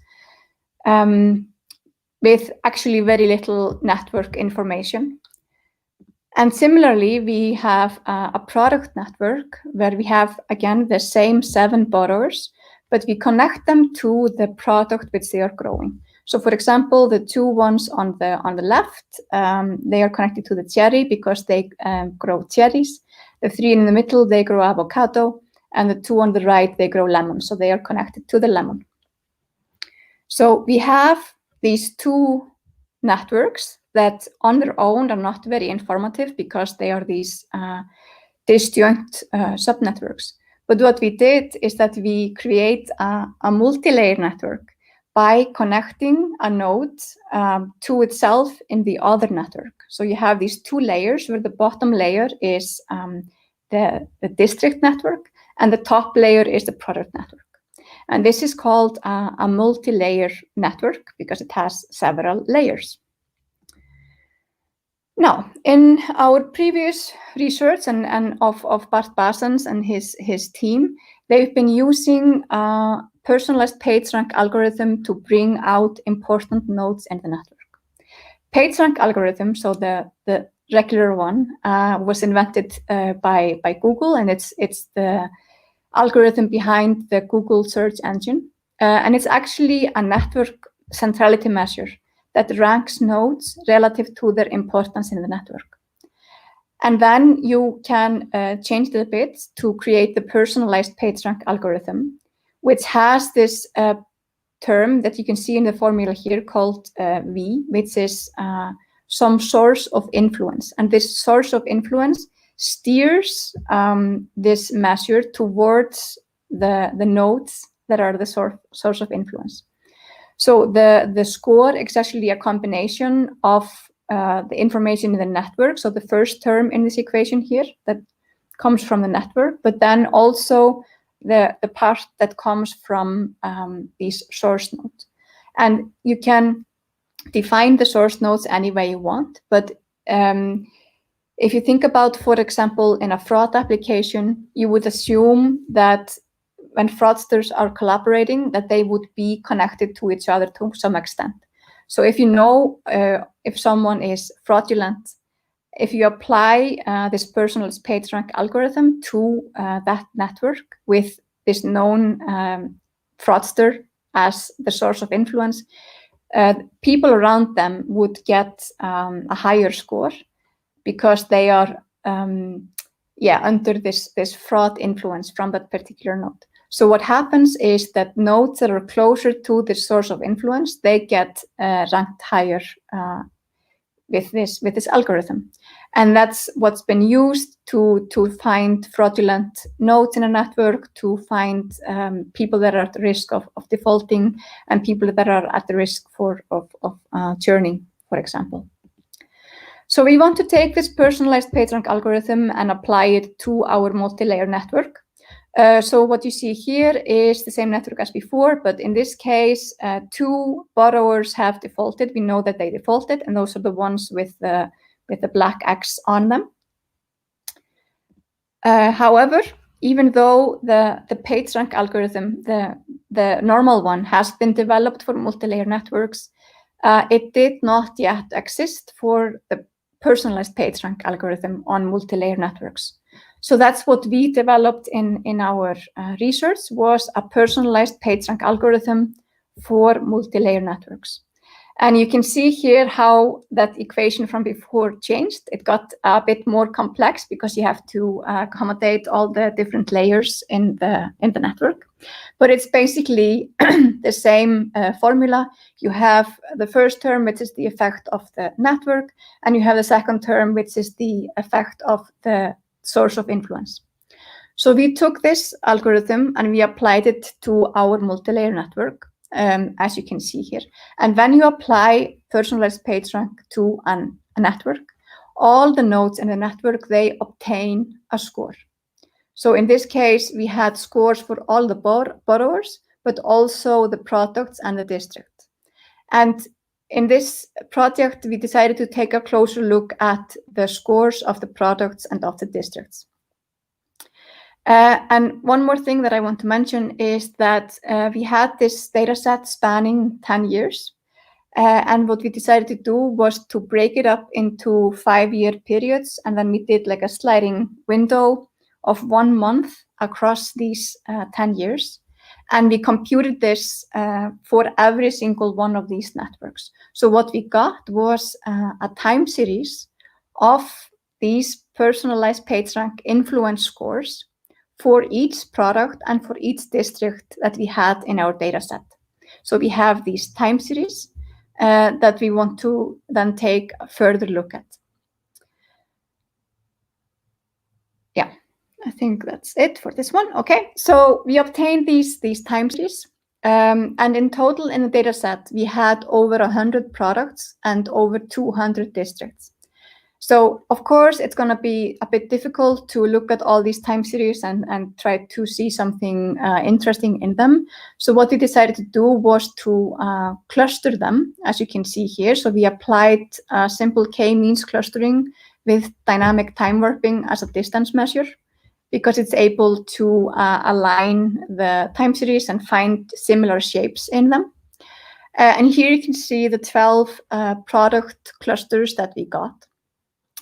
with actually very little network information. And similarly, we have a product network where we have, again, the same 7 borrowers, but we connect them to the product which they are growing. So, for example, the 2 ones on the left, they are connected to the cherry because they grow cherries. The 3 in the middle, they grow avocado. And the 2 on the right, they grow lemon. So they are connected to the lemon. So we have these 2 networks that on their own are not very informative because they are these disjoint subnetworks. But what we did is that we create a multi-layer network by connecting a node to itself in the other network. So you have these 2 layers where the bottom layer is the district network and the top layer is the product network. And this is called a multi-layer network because it has several layers. Now, in our previous research and of Bart Basens and his team, they've been using a personalized PageRank algorithm to bring out important nodes in the network. PageRank algorithm, so the regular one, was invented by Google, and it's the algorithm behind the Google search engine. And it's actually a network centrality measure that ranks nodes relative to their importance in the network. And then you can change the bits to create the personalized PageRank algorithm, which has this term that you can see in the formula here called V, which is some source of influence. And this source of influence steers this measure towards the nodes that are the source of influence. So the score is actually a combination of the information in the network. So the first term in this equation here that comes from the network, but then also the part that comes from these source nodes. And you can define the source nodes any way you want. But if you think about, for example, in a fraud application, you would assume that when fraudsters are collaborating, that they would be connected to each other to some extent. So if you know if someone is fraudulent, if you apply this personalized PageRank algorithm to that network with this known fraudster as the source of influence, people around them would get a higher score because they are under this fraud influence from that particular node. So what happens is that nodes that are closer to the source of influence, they get ranked higher with this algorithm. And that's what's been used to find fraudulent nodes in a network, to find people that are at the risk of defaulting and people that are at the risk of churning, for example. So we want to take this personalized PageRank algorithm and apply it to our multi-layer network. So what you see here is the same network as before, but in this case, 2 borrowers have defaulted. We know that they defaulted, and those are the ones with the black X on them. However, even though the PageRank algorithm, the normal one, has been developed for multi-layer networks, it did not yet exist for the personalized PageRank algorithm on multi-layer networks. So that's what we developed in our research, was a personalized PageRank algorithm for multi-layer networks. And you can see here how that equation from before changed. It got a bit more complex because you have to accommodate all the different layers in the network. But it's basically the same formula. You have the first term, which is the effect of the network, and you have the second term, which is the effect of the source of influence. So we took this algorithm and we applied it to our multi-layer network, as you can see here. And when you apply personalized PageRank to a network, all the nodes in the network, they obtain a score. So in this case, we had scores for all the borrowers, but also the products and the district. And in this project, we decided to take a closer look at the scores of the products and of the districts. And one more thing that I want to mention is that we had this data set spanning 10 years. And what we decided to do was to break it up into 5-year periods. And then we did like a sliding window of 1 month across these 10 years. And we computed this for every single one of these networks. So what we got was a time series of these personalized PageRank influence scores for each product and for each district that we had in our data set. So we have these time series that we want to then take a further look at. Yeah, I think that's it for this one. Okay, so we obtained these time series. And in total in the data set, we had over 100 products and over 200 districts. So, of course, it's going to be a bit difficult to look at all these time series and try to see something interesting in them. So what we decided to do was to cluster them, as you can see here. So we applied simple k-means clustering with dynamic time warping as a distance measure, because it's able to align the time series and find similar shapes in them. And here you can see the 12 product clusters that we got.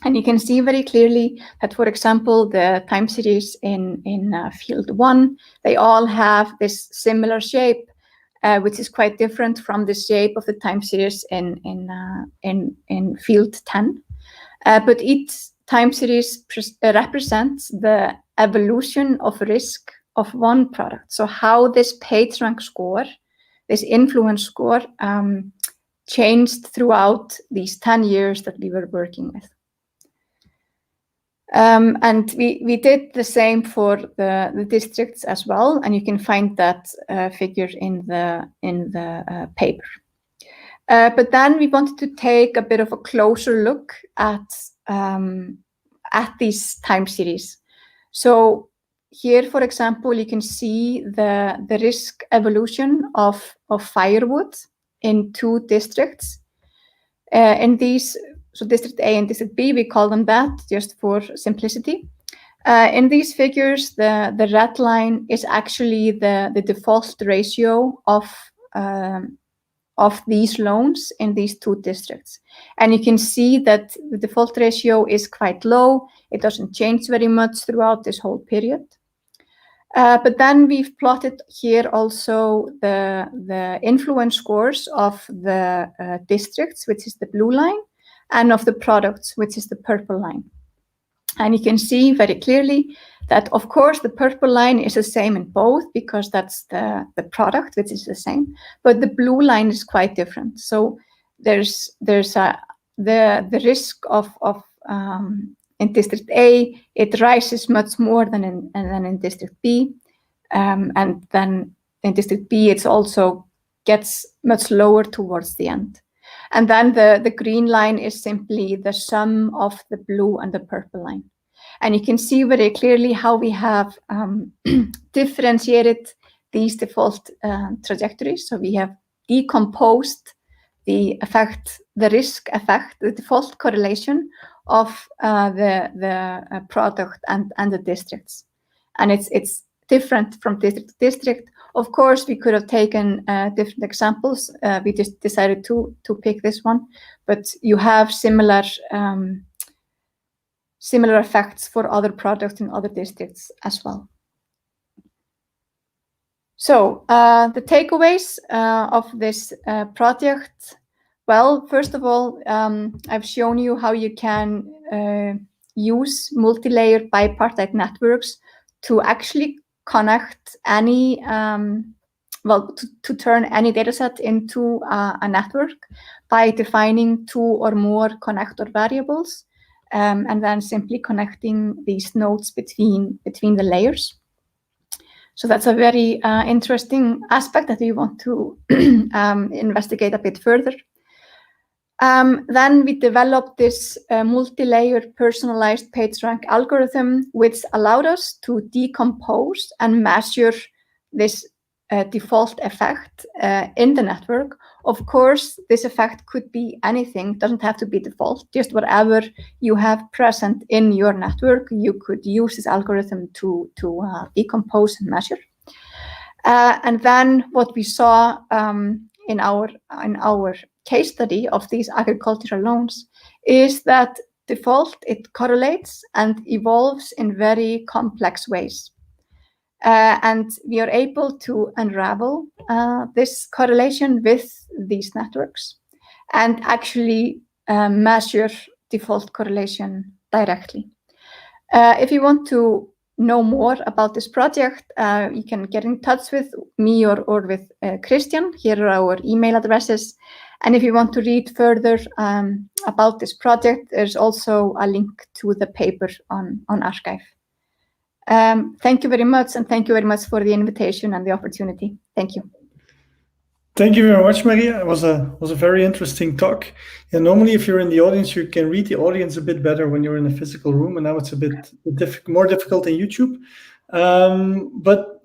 And you can see very clearly that, for example, the time series in field 1, they all have this similar shape, which is quite different from the shape of the time series in field 10. But each time series represents the evolution of risk of one product. So how this PageRank score, this influence score, changed throughout these 10 years that we were working with. And we did the same for the districts as well, and you can find that figure in the paper. But then we wanted to take a bit of a closer look at these time series. So here, for example, you can see the risk evolution of firewood in 2 districts. In these, so District A and District B, we call them that just for simplicity. In these figures, the red line is actually the default ratio of these loans in these 2 districts. And you can see that the default ratio is quite low. It doesn't change very much throughout this whole period. But then we've plotted here also the influence scores of the districts, which is the blue line, and of the products, which is the purple line. And you can see very clearly that, of course, the purple line is the same in both, because that's the product, which is the same, but the blue line is quite different. So there's the risk of in District A, it rises much more than in District B, and then in District B, it also gets much lower towards the end. And then the green line is simply the sum of the blue and the purple line. And you can see very clearly how we have differentiated these default trajectories. So we have decomposed the effect, the risk effect, the default correlation of the product and the districts. And it's different from district to district. Of course, we could have taken different examples. We just decided to pick this one, but you have similar effects for other products in other districts as well. So the takeaways of this project. Well, first of all, I've shown you how you can use multi-layer bipartite networks to actually connect any, to turn any dataset into a network by defining 2 or more connector variables, and then simply connecting these nodes between the layers. So that's a very interesting aspect that we want to investigate a bit further. Then we developed this multi-layer personalized PageRank algorithm, which allowed us to decompose and measure this default effect in the network. Of course, this effect could be anything, doesn't have to be default, just whatever you have present in your network, you could use this algorithm to decompose and measure. And then what we saw in our case study of these agricultural loans is that default, it correlates and evolves in very complex ways. And we are able to unravel this correlation with these networks and actually measure default correlation directly. If you want to know more about this project, you can get in touch with me or with Christian. Here are our email addresses. And if you want to read further about this project, there's also a link to the paper on arXiv. Thank you very much, and thank you very much for the invitation and the opportunity. Thank you. Thank you very much, María. It was a very interesting talk. And normally, if you're in the audience, you can read the audience a bit better when you're in a physical room, and now it's a bit more difficult in YouTube. But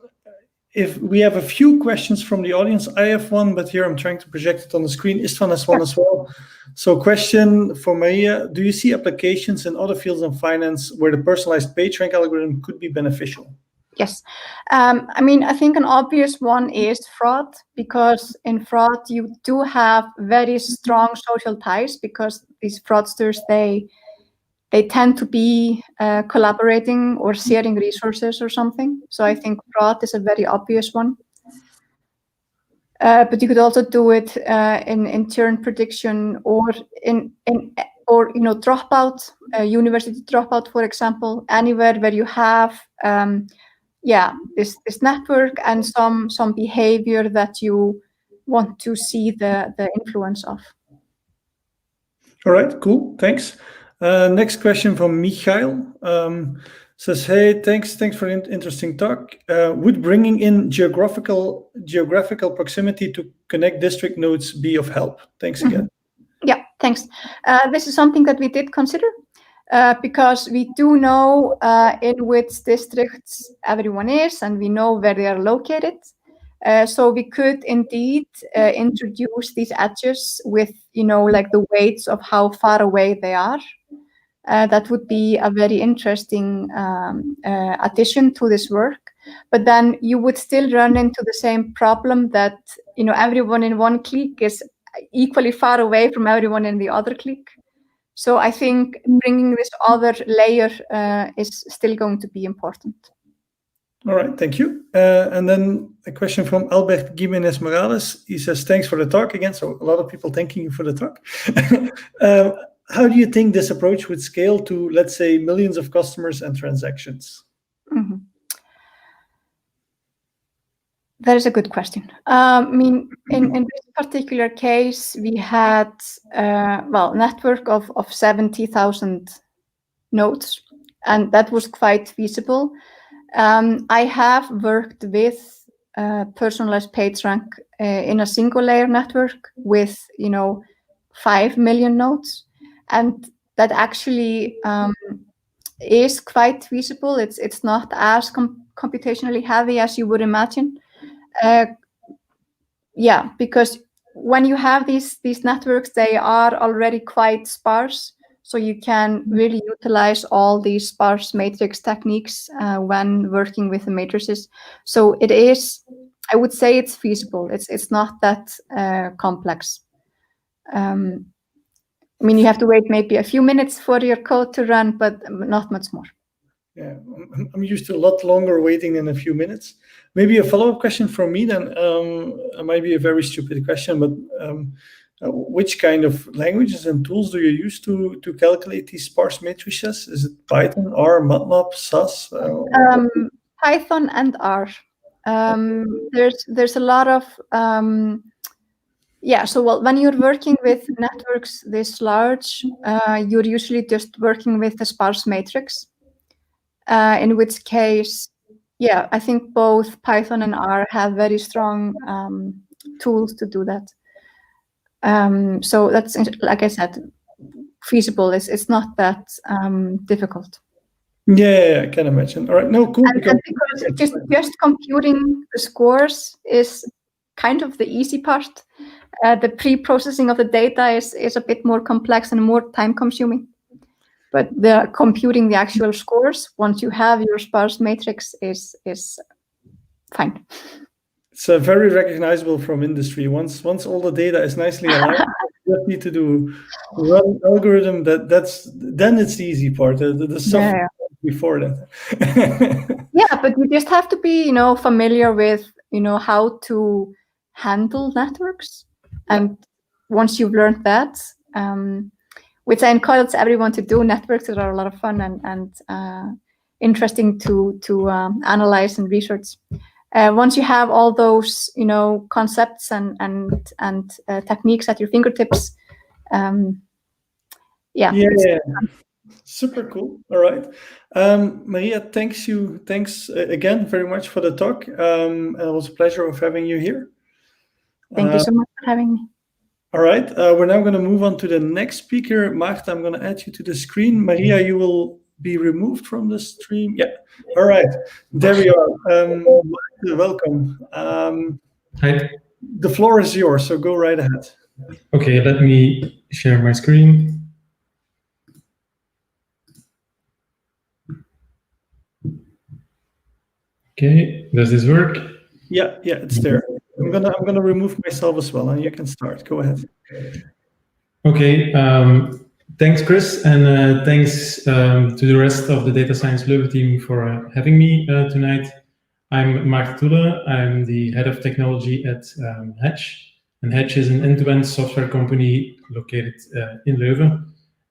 if we have a few questions from the audience, I have one, but here I'm trying to project it on the screen. Istvan has one as well. So question for María, do you see applications in other fields of finance where the personalized PageRank algorithm could be beneficial? Yes. I mean, I think an obvious one is fraud, because in fraud, you do have very strong social ties because these fraudsters, they tend to be collaborating or sharing resources or something. So I think fraud is a very obvious one. But you could also do it in churn prediction or dropout, university dropout, for example, anywhere where you have this network and some behavior that you want to see the influence of. All right, cool, thanks. Next question from Michael. Says, hey, thanks for an interesting talk. Would bringing in geographical proximity to connect district nodes be of help? Thanks again. Yeah, thanks. This is something that we did consider because we do know in which districts everyone is, and we know where they are located. So we could indeed introduce these edges with, like the weights of how far away they are. That would be a very interesting addition to this work. But then you would still run into the same problem that, everyone in one clique is equally far away from everyone in the other clique. So I think bringing this other layer is still going to be important. All right, thank you. And then a question from Albert Jimenez Morales. He says, thanks for the talk again. So a lot of people thanking you for the talk. How do you think this approach would scale to, let's say, millions of customers and transactions? Mm-hmm. That is a good question. I mean, in this particular case, we had, network of 70,000 nodes, and that was quite feasible. I have worked with personalized PageRank in a single layer network with, 5 million nodes. And that actually is quite feasible. It's not as computationally heavy as you would imagine. Because when you have these networks, they are already quite sparse. So you can really utilize all these sparse matrix techniques when working with the matrices. So it is, I would say it's feasible. It's not that complex. I mean, you have to wait maybe a few minutes for your code to run, but not much more. Yeah, I'm used to a lot longer waiting than a few minutes. Maybe a follow-up question from me then. It might be a very stupid question, but which kind of languages and tools do you use to calculate these sparse matrices? Is it Python, R, MATLAB, SAS? Python and R. There's a lot of so when you're working with networks this large, you're usually just working with a sparse matrix. In which case, I think both Python and R have very strong tools to do that. So that's, like I said, feasible. It's not that difficult. Yeah, I can imagine. All right, no, cool. And because just computing the scores is kind of the easy part. The pre-processing of the data is a bit more complex and more time-consuming. But the computing the actual scores, once you have your sparse matrix, is fine. It's very recognizable from industry. Once all the data is nicely aligned, you just need to do run algorithm. Then it's the easy part. The stuff before that. Yeah, but you just have to be, familiar with, how to handle networks. And once you've learned that, which I encourage everyone to do, networks are a lot of fun and interesting to analyze and research. Once you have all those, concepts and techniques at your fingertips, super cool. All right, Maria, thanks again very much for the talk. It was a pleasure of having you here. Thank you so much for having me. All right, we're now going to move on to the next speaker. Maarten, I'm going to add you to the screen. Maria, you will be removed from the stream. Yeah, all right, there we are. Welcome. Hi. The floor is yours, so go right ahead. Okay, let me share my screen. Okay, does this work? Yeah, it's there. I'm gonna remove myself as well, and you can start. Go ahead. Okay. Thanks, Chris, and thanks to the rest of the Data Science Leuven team for having me tonight. I'm Maarten Thoelen. I'm the head of technology at Edgise, and Edgise is an end-to-end software company located in Leuven.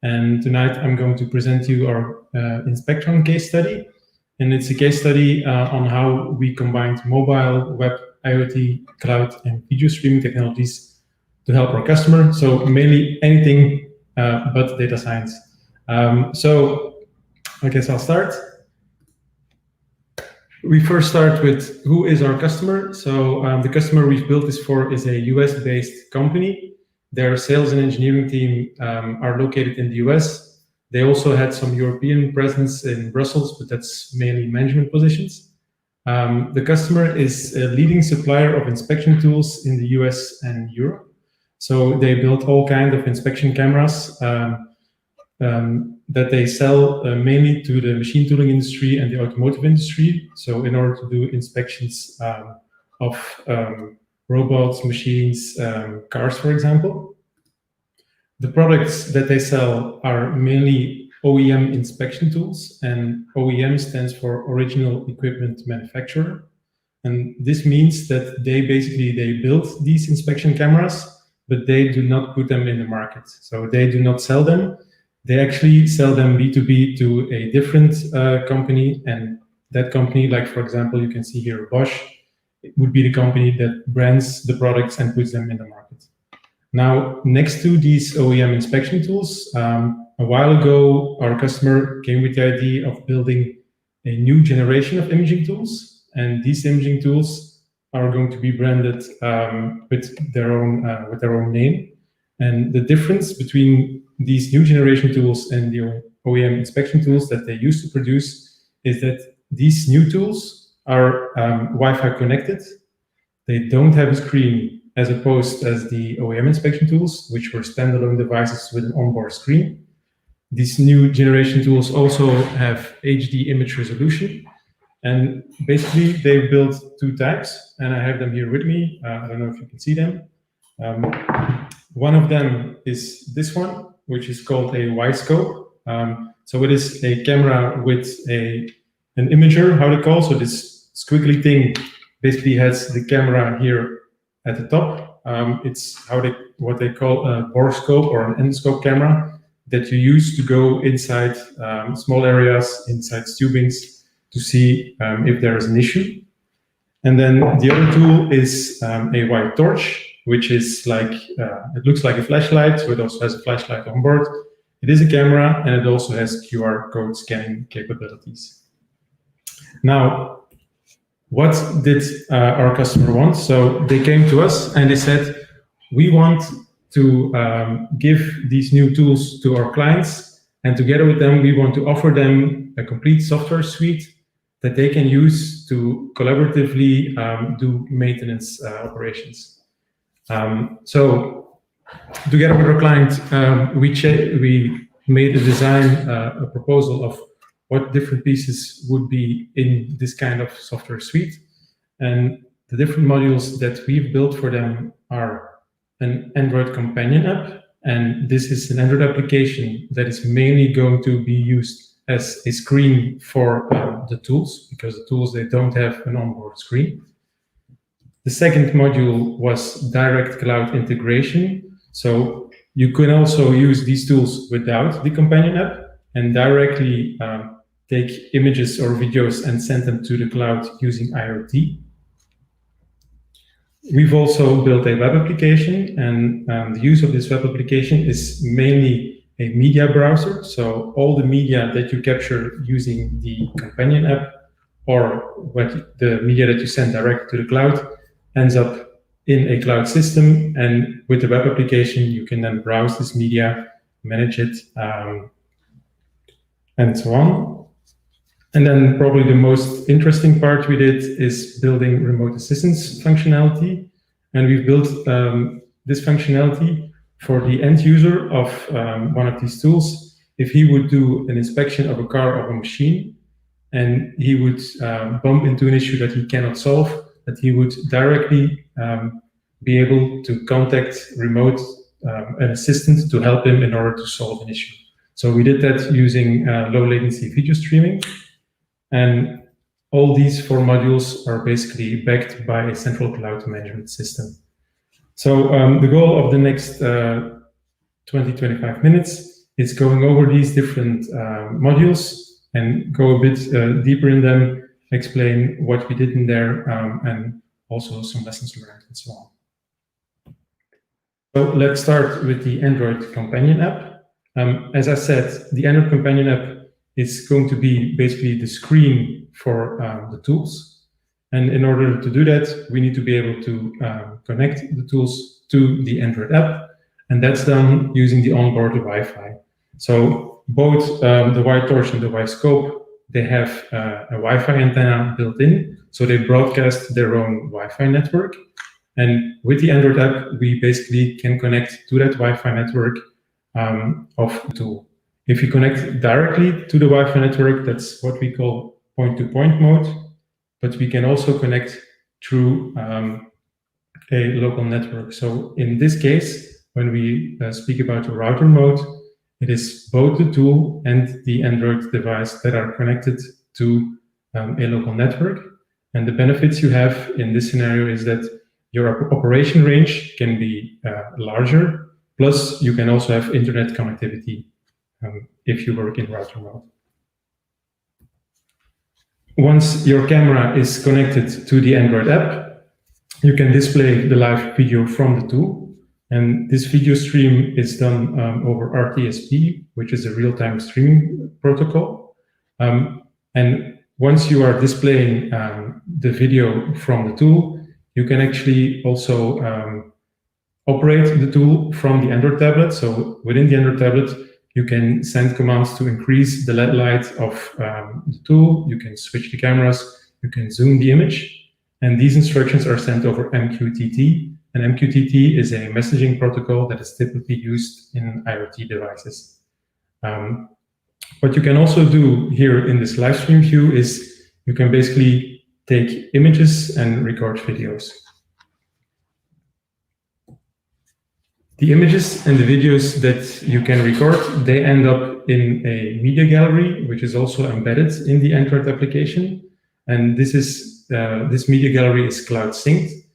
And tonight I'm going to present you our Inspectron case study. And it's a case study on how we combined mobile, web, IoT, cloud, and video streaming technologies to help our customer. So mainly anything but data science. So I guess I'll start. We first start with who is our customer. So the customer we've built this for is a US-based company. Their sales and engineering team are located in the US. They also had some European presence in Brussels, but that's mainly management positions. The customer is a leading supplier of inspection tools in the US and Europe. So they built all kinds of inspection cameras that they sell mainly to the machine tooling industry and the automotive industry. So in order to do inspections of robots, machines, cars, for example. The products that they sell are mainly OEM inspection tools, and OEM stands for Original Equipment Manufacturer. And this means that they build these inspection cameras, but they do not put them in the market. So they do not sell them. They actually sell them B2B to a different company, and that company, like for example, you can see here Bosch, it would be the company that brands the products and puts them in the market. Now, next to these OEM inspection tools, a while ago, our customer came with the idea of building a new generation of imaging tools, and these imaging tools are going to be branded with their own name. And the difference between these new generation tools and the OEM inspection tools that they used to produce is that these new tools are Wi-Fi connected. They don't have a screen as opposed as the OEM inspection tools, which were standalone devices with an onboard screen. These new generation tools also have HD image resolution. And basically, they built two types, and I have them here with me. I don't know if you can see them. One of them is this one, which is called a Y-scope. So it is a camera with an imager, how they call. So this squiggly thing basically has the camera here at the top. It's what they call a borescope or an endoscope camera that you use to go inside small areas, inside tubings, to see if there is an issue. And then the other tool is a white torch, which is like, it looks like a flashlight, so it also has a flashlight on board. It is a camera, and it also has QR code scanning capabilities. Now, what did our customer want? So they came to us and they said, we want to give these new tools to our clients, and together with them, we want to offer them a complete software suite that they can use to collaboratively do maintenance operations. So together with our client, we made a design, a proposal of what different pieces would be in this kind of software suite. And the different modules that we've built for them are an Android companion app. And this is an Android application that is mainly going to be used as a screen for the tools, because the tools, they don't have an onboard screen. The second module was direct cloud integration. So you can also use these tools without the companion app and directly take images or videos and send them to the cloud using IoT. We've also built a web application, and the use of this web application is mainly a media browser. So all the media that you capture using the companion app or the media that you send directly to the cloud ends up in a cloud system. And with the web application, you can then browse this media, manage it, and so on. And then probably the most interesting part we did is building remote assistance functionality. And we've built this functionality for the end user of one of these tools. If he would do an inspection of a car or a machine, and he would bump into an issue that he cannot solve, that he would directly be able to contact remote an assistant to help him in order to solve an issue. So we did that using low latency video streaming. And all these four modules are basically backed by a central cloud management system. So the goal of the next 20-25 minutes is going over these different modules and go a bit deeper in them, explain what we did in there, and also some lessons learned and so on. So let's start with the Android companion app. As I said, the Android companion app is going to be basically the screen for the tools. And in order to do that, we need to be able to connect the tools to the Android app. And that's done using the onboard Wi-Fi. So both the white torch and the Y-scope, they have a Wi-Fi antenna built in. So they broadcast their own Wi-Fi network. And with the Android app, we basically can connect to that Wi-Fi network of the tool. If you connect directly to the Wi-Fi network, that's what we call point-to-point mode. But we can also connect through a local network. So in this case, when we speak about a router mode, it is both the tool and the Android device that are connected to a local network. And the benefits you have in this scenario is that your operation range can be larger, plus you can also have internet connectivity if you work in router mode. Once your camera is connected to the Android app, you can display the live video from the tool. And this video stream is done over RTSP, which is a real-time streaming protocol. And once you are displaying the video from the tool, you can actually also operate the tool from the Android tablet. So within the Android tablet, you can send commands to increase the LED light of the tool. You can switch the cameras. You can zoom the image. And these instructions are sent over MQTT. And MQTT is a messaging protocol that is typically used in IoT devices. What you can also do here in this live stream view is you can basically take images and record videos. The images and the videos that you can record, they end up in a media gallery, which is also embedded in the Android application. And this media gallery is cloud synced.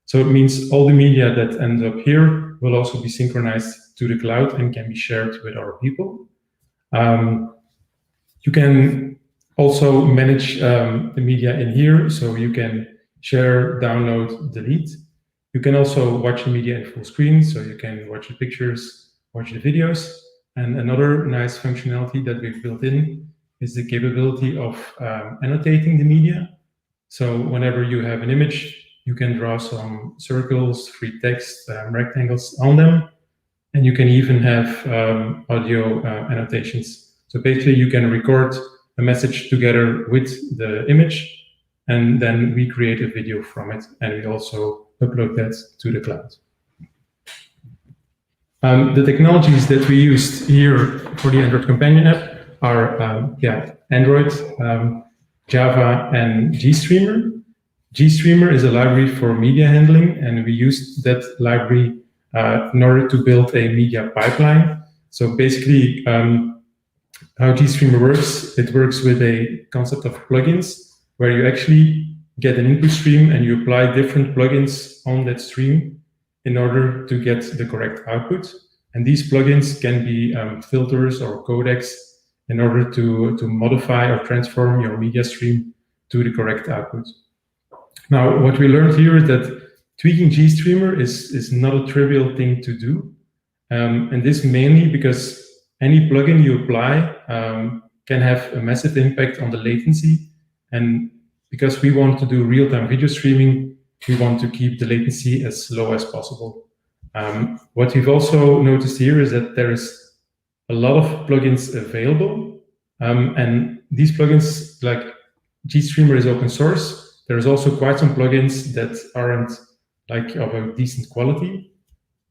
So it means all the media that end up here will also be synchronized to the cloud and can be shared with other people. You can also manage the media in here, so you can share, download, delete. You can also watch the media in full screen, so you can watch the pictures, watch the videos. And another nice functionality that we've built in is the capability of annotating the media. So whenever you have an image, you can draw some circles, free text, rectangles on them, and you can even have audio annotations. So basically, you can record a message together with the image, and then we create a video from it, and we also upload that to the cloud. The technologies that we used here for the Android Companion app are Android, Java, and GStreamer. GStreamer is a library for media handling, and we used that library in order to build a media pipeline. So basically, how GStreamer works, it works with a concept of plugins, where you actually get an input stream and you apply different plugins on that stream in order to get the correct output. And these plugins can be filters or codecs in order to modify or transform your media stream to the correct output. Now, what we learned here is that tweaking GStreamer is not a trivial thing to do. And this mainly because any plugin you apply can have a massive impact on the latency. And because we want to do real-time video streaming, we want to keep the latency as low as possible. What we've also noticed here is that there is a lot of plugins available. And these plugins, like GStreamer is open source. There's also quite some plugins that aren't like of a decent quality.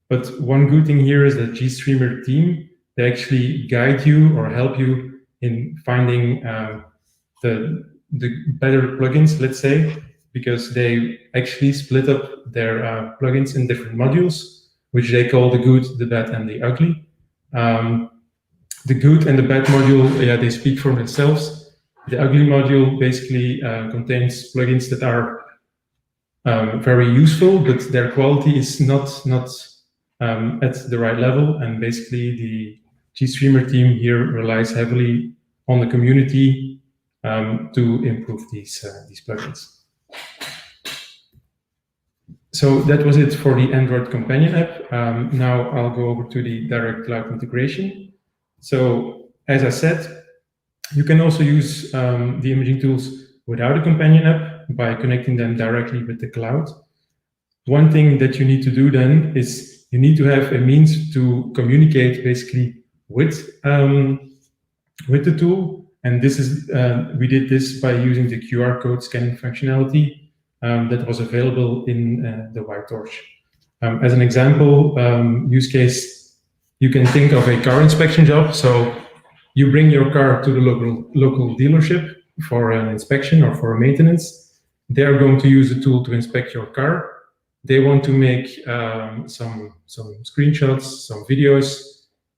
But one good thing here is that GStreamer team, they actually guide you or help you in finding the better plugins, let's say, because they actually split up their plugins in different modules, which they call the good, the bad, and the ugly. The good and the bad module, they speak for themselves. The ugly module basically contains plugins that are very useful, but their quality is not at the right level. And basically, the GStreamer team here relies heavily on the community to improve these plugins. So that was it for the Android Companion app. Now I'll go over to the direct cloud integration. So as I said, you can also use the imaging tools without a companion app by connecting them directly with the cloud. One thing that you need to do then is you need to have a means to communicate basically with the tool. And this is we did this by using the QR code scanning functionality that was available in the White Torch. As an example use case, you can think of a car inspection job. So you bring your car to the local dealership for an inspection or for a maintenance. They are going to use the tool to inspect your car. They want to make some screenshots, some videos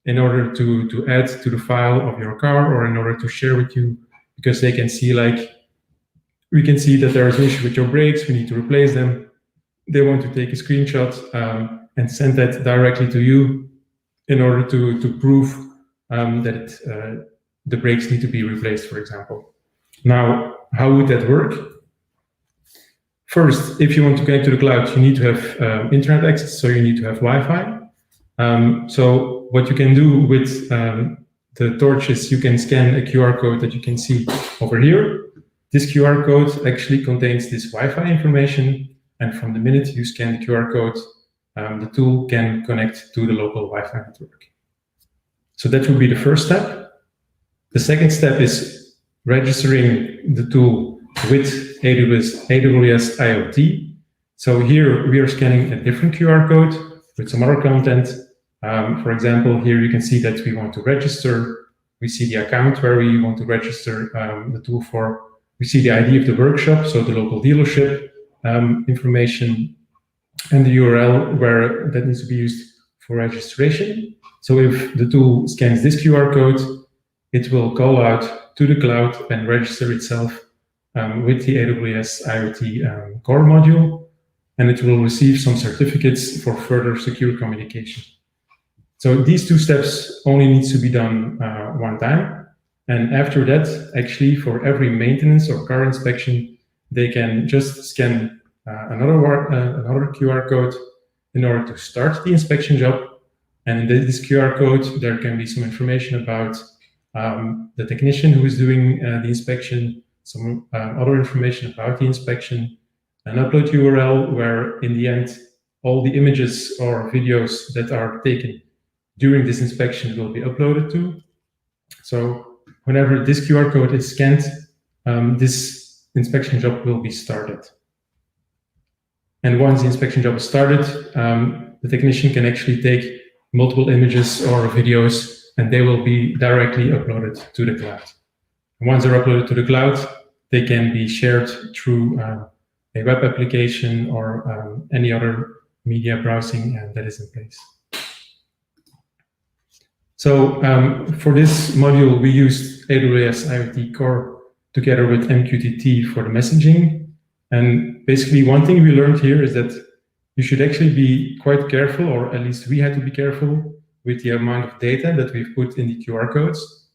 in order to add to the file of your car, or in order to share with you, because they can see, like, we can see that there is an issue with your brakes, we need to replace them. They want to take a screenshot and send that directly to you in order to prove that the brakes need to be replaced, for example. Now, how would that work? First, if you want to connect to the cloud, you need to have internet access, so you need to have Wi-Fi. So what you can do with the torch is you can scan a QR code that you can see over here. This QR code actually contains this Wi-Fi information, and from the minute you scan the QR code, the tool can connect to the local Wi-Fi network. So that would be the first step. The second step is registering the tool with AWS IoT. So here we are scanning a different QR code with some other content. For example, here you can see that we want to register We see the account where we want to register the tool for. We see the ID of the workshop, so the local dealership information, and the URL where that needs to be used for registration. So if the tool scans this QR code, it will call out to the cloud and register itself with the AWS IoT core module, and it will receive some certificates for further secure communication. So these two steps only needs to be done one time. And after that, actually for every maintenance or car inspection, they can just scan another QR code in order to start the inspection job. And in this QR code, there can be some information about the technician who is doing the inspection, some other information about the inspection, an upload URL where in the end, all the images or videos that are taken during this inspection will be uploaded to. So whenever this QR code is scanned, this inspection job will be started. And once the inspection job is started, the technician can actually take multiple images or videos, and they will be directly uploaded to the cloud. And once they're uploaded to the cloud, they can be shared through a web application or any other media browsing that is in place. So for this module, we used AWS IoT Core together with MQTT for the messaging. And basically one thing we learned here is that you should actually be quite careful, or at least we had to be careful with the amount of data that we've put in the QR codes.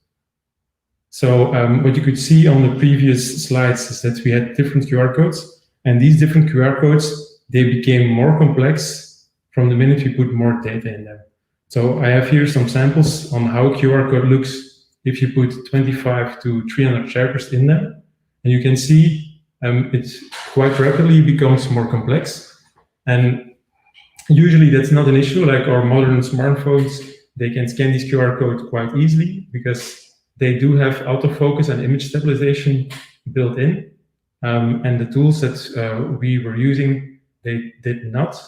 So what you could see on the previous slides is that we had different QR codes, and these different QR codes, they became more complex from the minute we put more data in them. So I have here some samples on how a QR code looks if you put 25 to 300 characters in them. And you can see it quite rapidly becomes more complex. And usually that's not an issue, like our modern smartphones, they can scan this QR code quite easily because they do have autofocus and image stabilization built in. And the tools that we were using, they did not.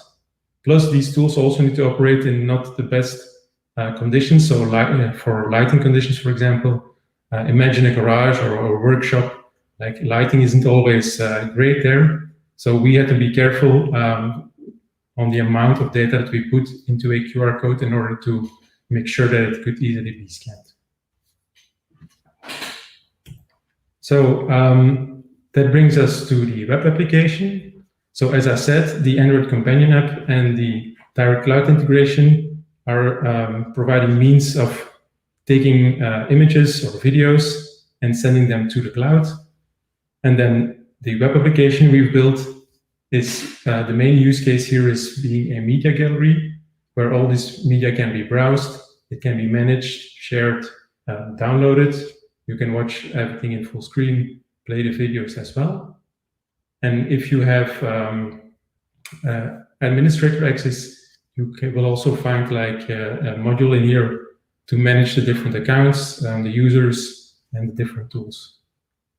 Plus, these tools also need to operate in not the best conditions. So for lighting conditions, for example, imagine a garage or a workshop, like lighting isn't always great there. So we had to be careful on the amount of data that we put into a QR code in order to make sure that it could easily be scanned. So that brings us to the web application. So as I said, the Android companion app and the direct cloud integration are providing means of taking images or videos and sending them to the cloud. And then the web application we've built is the main use case here is being a media gallery where all this media can be browsed, it can be managed, shared, downloaded. You can watch everything in full screen, play the videos as well. And if you have administrator access, you will also find like a module in here to manage the different accounts, the users, and the different tools.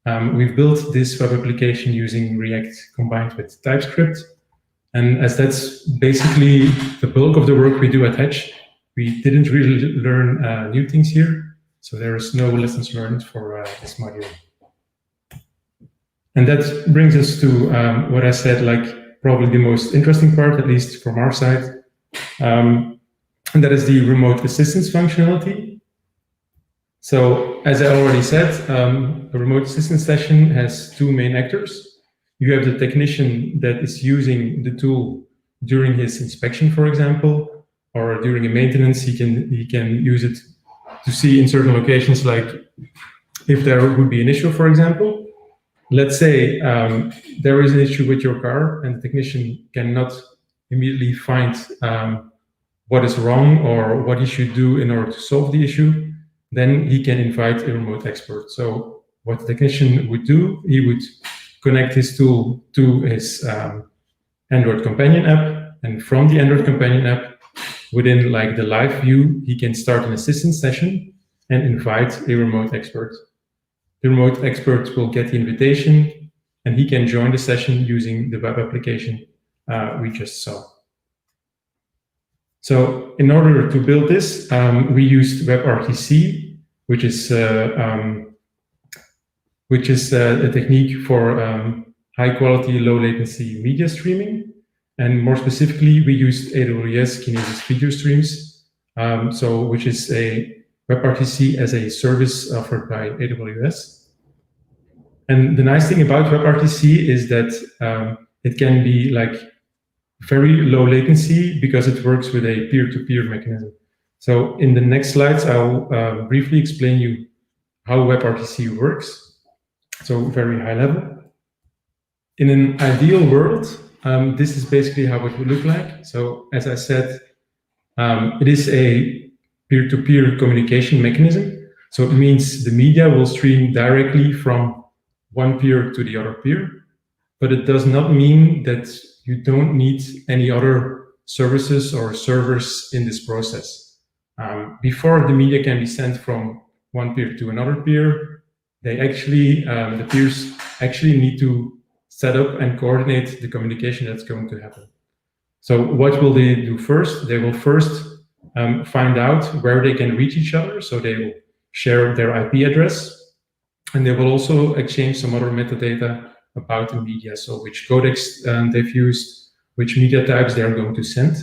We've built this web application using React combined with TypeScript. And as that's basically the bulk of the work we do at Edge, we didn't really learn new things here. So there is no lessons learned for this module. And that brings us to what I said, like probably the most interesting part, at least from our side. And that is the remote assistance functionality. So as I already said, a remote assistance session has two main actors. You have the technician that is using the tool during his inspection, for example, or during a maintenance, he can use it to see in certain locations, like if there would be an issue, for example. Let's say there is an issue with your car and the technician cannot immediately find what is wrong or what he should do in order to solve the issue, then he can invite a remote expert. So what the technician would do, he would connect his tool to his Android companion app, and from the Android companion app, within like the live view, he can start an assistance session and invite a remote expert. The remote expert will get the invitation and he can join the session using the web application we just saw. So in order to build this, we used WebRTC, which is a technique for high quality, low latency media streaming. And more specifically, we used AWS Kinesis video streams, which is a WebRTC as a service offered by AWS. And the nice thing about WebRTC is that it can be like very low latency because it works with a peer-to-peer mechanism. So in the next slides, I'll briefly explain you how WebRTC works. So very high level. In an ideal world, this is basically how it would look like. So as I said, it is a peer-to-peer communication mechanism. So it means the media will stream directly from one peer to the other peer, but it does not mean that you don't need any other services or servers in this process. Before the media can be sent from one peer to another peer, the peers actually need to set up and coordinate the communication that's going to happen. So what will they do first? They will first find out where they can reach each other. So they will share their IP address, and they will also exchange some other metadata about the media. So which codecs they've used, which media types they are going to send.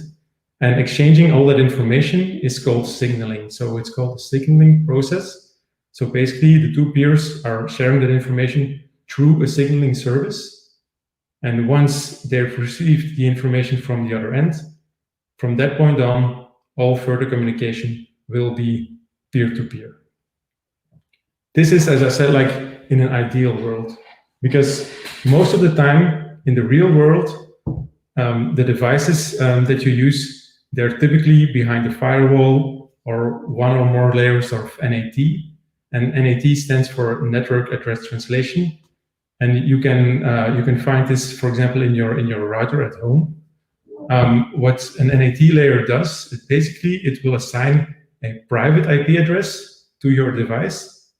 And exchanging all that information is called signaling. So it's called the signaling process. So basically the two peers are sharing that information through a signaling service. And once they've received the information from the other end, from that point on, all further communication will be peer-to-peer. This is, as I said, like in an ideal world, because most of the time in the real world, the devices that you use, they're typically behind a firewall or one or more layers of NAT. And NAT stands for Network Address Translation. And you can find this, for example, in your router at home. What an NAT layer does, it will assign a private IP address to your device.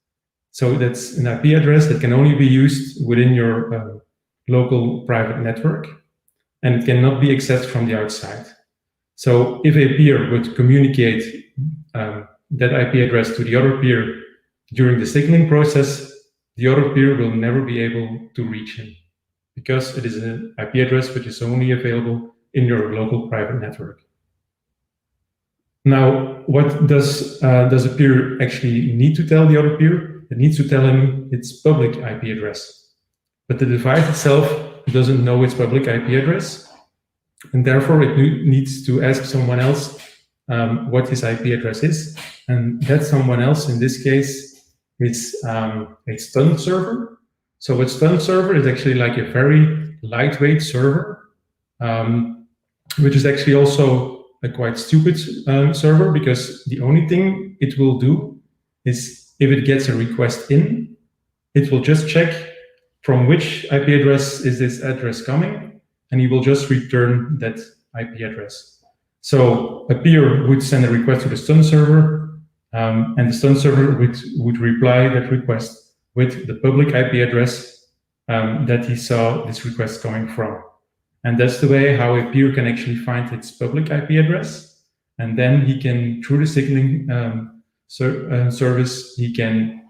So that's an IP address that can only be used within your local private network, and it cannot be accessed from the outside. So if a peer would communicate that IP address to the other peer during the signaling process, the other peer will never be able to reach him because it is an IP address which is only available in your local private network. Now, what does a peer actually need to tell the other peer? It needs to tell him its public IP address. But the device itself doesn't know its public IP address, and therefore it needs to ask someone else what his IP address is. And that someone else, in this case, is a stun server. So a stun server is actually like a very lightweight server, which is actually also a quite stupid server, because the only thing it will do is, if it gets a request in, it will just check from which IP address is this address coming, and it will just return that IP address. So a peer would send a request to the stun server, and the stun server would reply that request with the public IP address that he saw this request coming from. And that's the way how a peer can actually find its public IP address, and then he can, through the signaling service, he can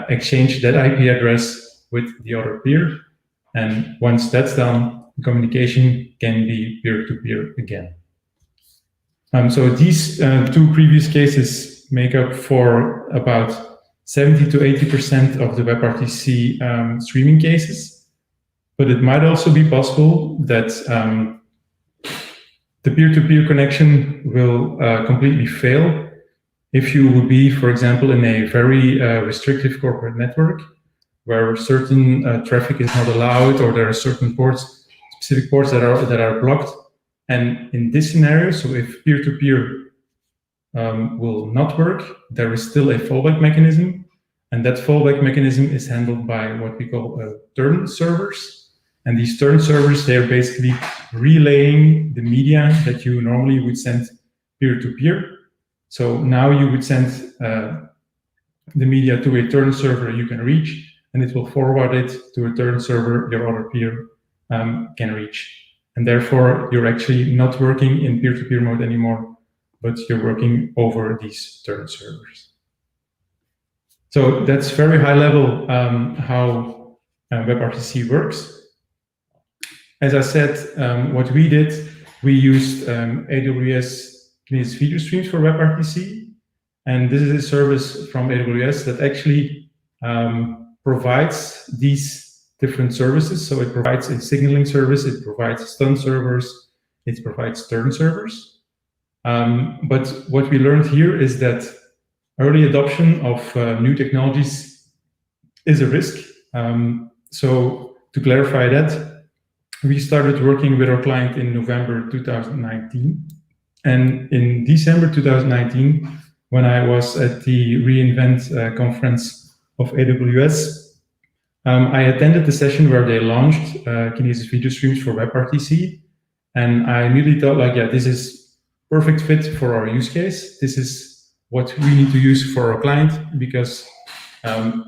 exchange that IP address with the other peer. And once that's done, communication can be peer-to-peer again. So these two previous cases make up for about 70 to 80% of the WebRTC streaming cases. But it might also be possible that the peer-to-peer connection will completely fail if you would be, for example, in a very restrictive corporate network where certain traffic is not allowed, or there are certain ports, specific ports that are blocked. And in this scenario, so if peer-to-peer will not work, there is still a fallback mechanism, and that fallback mechanism is handled by what we call turn servers. And these turn servers, they are basically relaying the media that you normally would send peer-to-peer. So now you would send the media to a turn server you can reach, and it will forward it to a turn server your other peer can reach. And therefore, you're actually not working in peer-to-peer mode anymore, but you're working over these turn servers. So that's very high level how WebRTC works. As I said, what we did, we used AWS Kinesis video streams for WebRTC. And this is a service from AWS that actually provides these different services. So it provides a signaling service, it provides stun servers, it provides turn servers. But what we learned here is that early adoption of new technologies is a risk. So to clarify that, we started working with our client in November 2019. And in December 2019, when I was at the reInvent conference of AWS, I attended the session where they launched Kinesis video streams for WebRTC. And I immediately thought, like, yeah, this is perfect fit for our use case. This is what we need to use for our client, because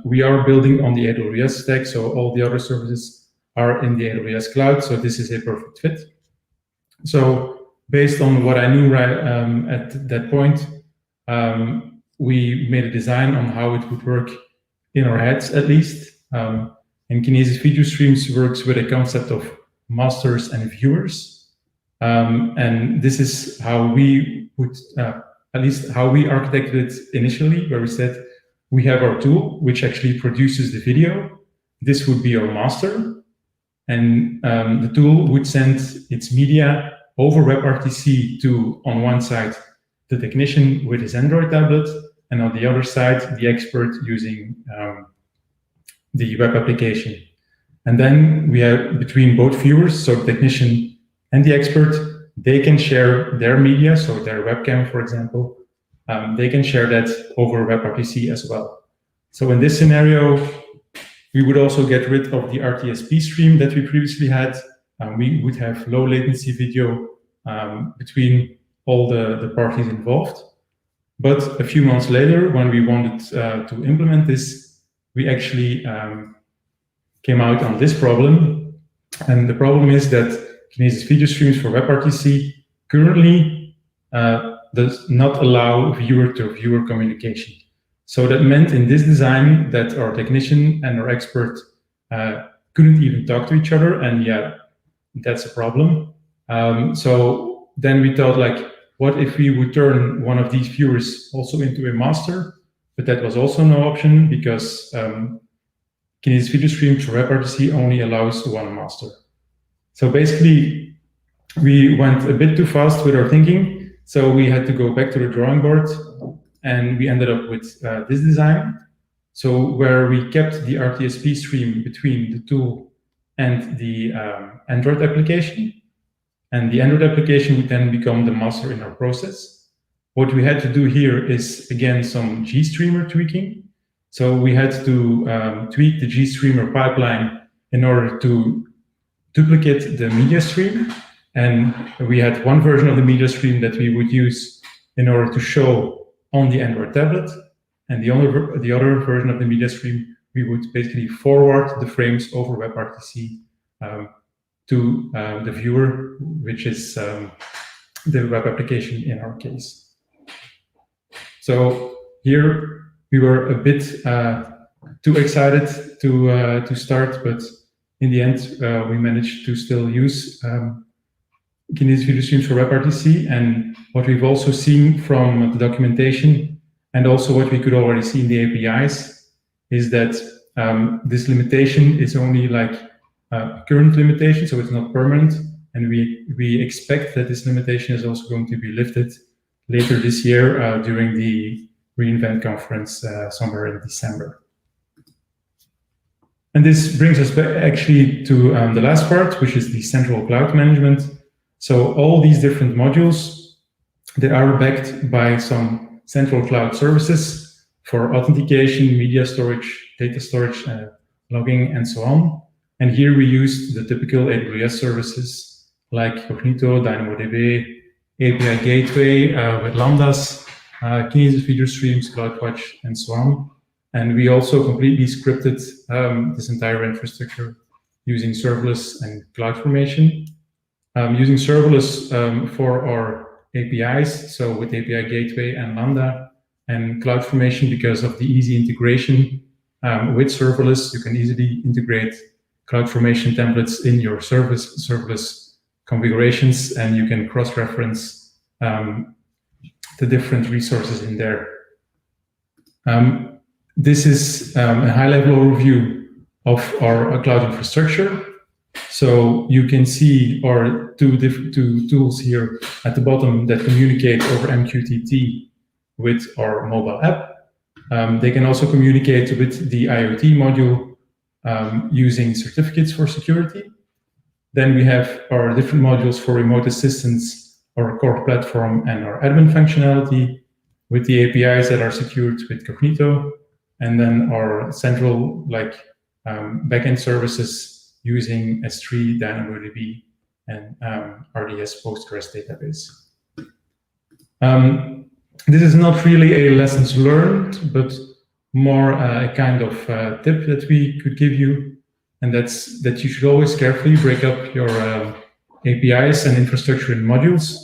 we are building on the AWS stack, so all the other services are in the AWS cloud, so this is a perfect fit. So based on what I knew right at that point, we made a design on how it would work in our heads, at least. And Kinesis video streams works with a concept of masters and viewers. And this is how we would, at least how we architected it initially, where we said, we have our tool, which actually produces the video. This would be our master. And the tool would send its media over WebRTC to, on one side, the technician with his Android tablet, and on the other side, the expert using the web application. And then we have, between both viewers, so the technician and the expert, they can share their media, so their webcam, for example, they can share that over WebRTC as well. So in this scenario, we would also get rid of the RTSP stream that we previously had. We would have low latency video between all the parties involved. But a few months later, when we wanted to implement this, we actually came out on this problem. And the problem is that Kinesis video streams for WebRTC currently does not allow viewer-to-viewer communication. So that meant in this design that our technician and our expert couldn't even talk to each other, and yeah, that's a problem. So then we thought, like, what if we would turn one of these viewers also into a master? But that was also no option, because Kinesis video streams for WebRTC only allows one master. So basically, we went a bit too fast with our thinking, so we had to go back to the drawing board, and we ended up with this design. So where we kept the RTSP stream between the tool and the Android application, and the Android application would then become the master in our process. What we had to do here is, again, some GStreamer tweaking. So we had to tweak the GStreamer pipeline in order to duplicate the media stream. And we had one version of the media stream that we would use in order to show on the Android tablet. And the other version of the media stream, we would basically forward the frames over WebRTC to the viewer, which is the web application in our case. So here we were a bit too excited to start, but in the end, we managed to still use Kinesis video streams for WebRTC. And what we've also seen from the documentation, and also what we could already see in the APIs, is that this limitation is only like a current limitation, so it's not permanent. And we expect that this limitation is also going to be lifted later this year during the reInvent conference somewhere in December. And this brings us back actually to the last part, which is the central cloud management. So all these different modules, they are backed by some central cloud services for authentication, media storage, data storage, logging, and so on. And here we used the typical AWS services like Cognito, DynamoDB, API Gateway with Lambdas, Kinesis video streams, CloudWatch, and so on. And we also completely scripted this entire infrastructure using serverless and CloudFormation. Using serverless for our APIs, so with API Gateway and Lambda, and CloudFormation because of the easy integration with serverless. You can easily integrate CloudFormation templates in your serverless configurations, and you can cross-reference the different resources in there. This is a high-level overview of our cloud infrastructure. So you can see our two tools here at the bottom that communicate over MQTT with our mobile app. They can also communicate with the IoT module using certificates for security. Then we have our different modules for remote assistance, our core platform, and our admin functionality with the APIs that are secured with Cognito, and then our central backend services using S3, DynamoDB, and RDS Postgres database. This is not really a lessons learned, but more a kind of tip that we could give you, and that's that you should always carefully break up your APIs and infrastructure in modules.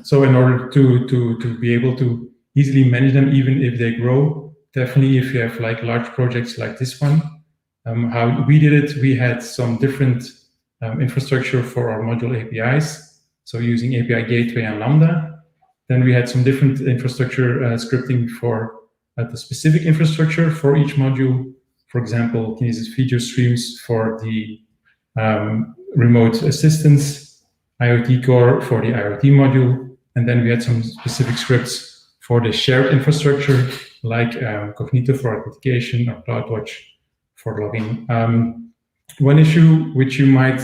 So in order to be able to easily manage them, even if they grow, definitely if you have large projects like this one. How we did it, we had some different infrastructure for our module APIs, so using API Gateway and Lambda. Then we had some different infrastructure scripting for the specific infrastructure for each module. For example, Kinesis feature streams for the remote assistance, IoT core for the IoT module, and then we had some specific scripts for the shared infrastructure, like Cognito for authentication or CloudWatch for logging. One issue which you might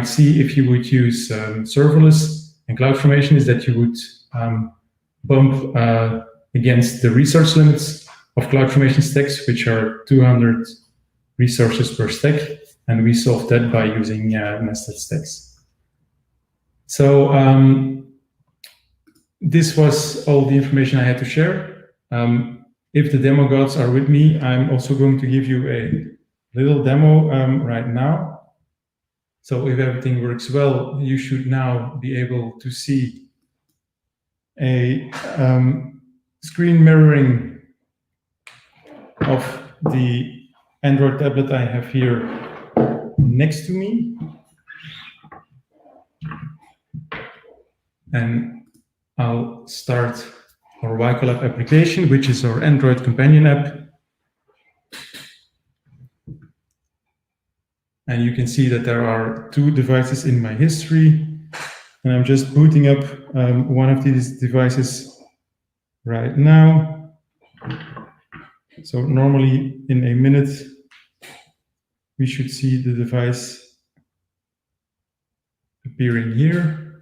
see if you would use serverless and CloudFormation is that you would bump against the resource limits of CloudFormation stacks, which are 200 resources per stack, and we solved that by using nested stacks. So this was all the information I had to share. If the demo gods are with me, I'm also going to give you a little demo right now. So if everything works well, you should now be able to see a screen mirroring of the Android tablet I have here next to me. And I'll start our YColab application, which is our Android companion app. And you can see that there are 2 devices in my history. And I'm just booting up one of these devices right now. So normally in a minute, we should see the device appearing here.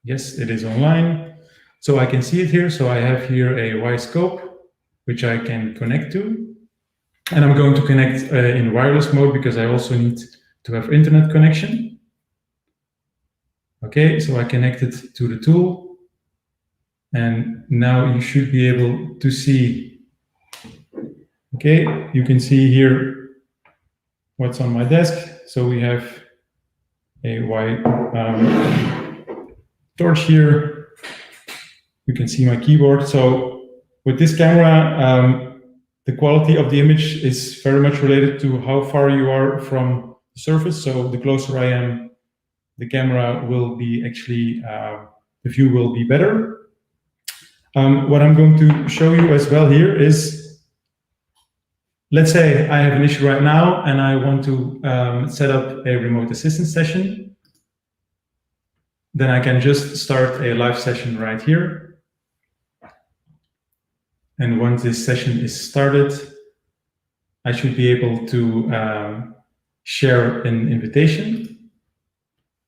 Yes, it is online. So I can see it here. So I have here a Y scope, which I can connect to. And I'm going to connect in wireless mode because I also need to have internet connection. Okay, so I connected to the tool. And now you should be able to see, okay, you can see here what's on my desk. So we have a Y torch here. You can see my keyboard. So with this camera, the quality of the image is very much related to how far you are from the surface. So the closer I am, the camera will be actually, the view will be better. What I'm going to show you as well here is, let's say I have an issue right now and I want to set up a remote assistance session. Then I can just start a live session right here. And once this session is started, I should be able to share an invitation.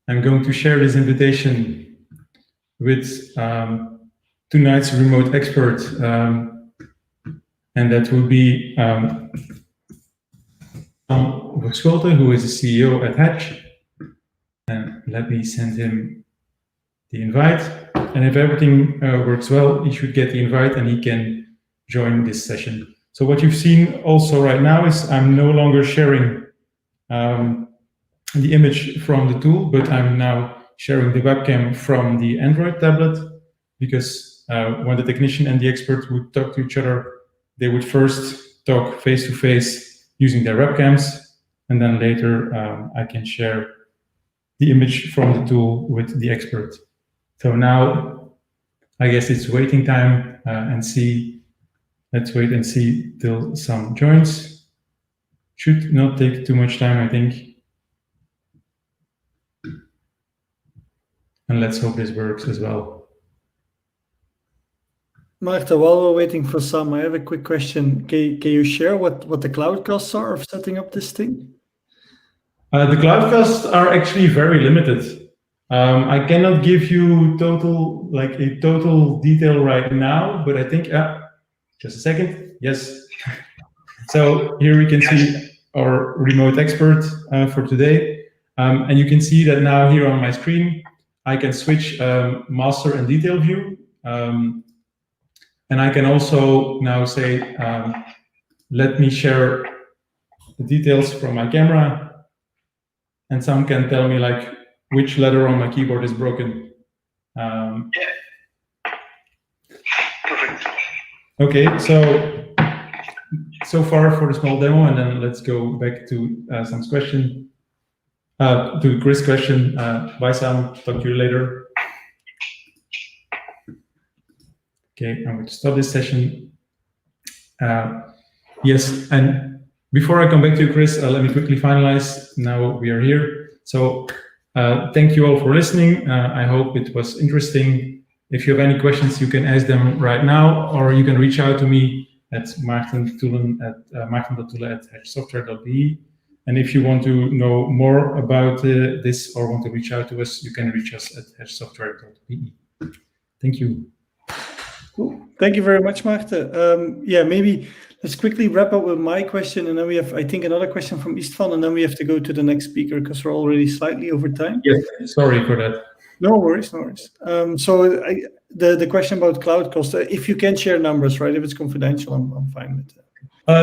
I'm going to share this invitation with tonight's remote expert, and that will be Óskarsdóttir, who is the CEO at Edgise. And let me send him the invite. And if everything works well, he should get the invite and he can join this session. So what you've seen also right now is I'm no longer sharing the image from the tool, but I'm now sharing the webcam from the Android tablet, because when the technician and the expert would talk to each other, they would first talk face-to-face using their webcams, and then later I can share the image from the tool with the expert. So now I guess it's waiting time and see. Let's wait and see till some joins. Should not take too much time, I think. And let's hope this works as well. Maarten, while we're waiting for Sam, I have a quick question. Can you share what the cloud costs are of setting up this thing? The cloud costs are actually very limited. I cannot give you a total detail right now, but I think, just a second, yes. So here we can see our remote expert for today. And you can see that now here on my screen, I can switch master and detail view. And I can also now say, let me share the details from my camera. And some can tell me like which letter on my keyboard is broken. Perfect. Okay, so far for the small demo, and then let's go back to Sam's question, to Chris' question. Bye, Sam. Talk to you later. Okay, I'm going to stop this session. Yes, and before I come back to you, Chris, let me quickly finalize. Now we are here. So thank you all for listening. I hope it was interesting. If you have any questions, you can ask them right now, or you can reach out to me at Maarten Thoelen at maarten.thoelen@hedgesoftware.be. And if you want to know more about this or want to reach out to us, you can reach us at hedgesoftware.be. Thank you. Cool. Thank you very much, Maarten. Yeah, maybe let's quickly wrap up with my question, and then we have, I think, another question from Istvan, and then we have to go to the next speaker because we're already slightly over time. Yes, sorry for that. No worries, no worries. So the question about cloud cost, if you can share numbers, right? If it's confidential, I'm fine with that.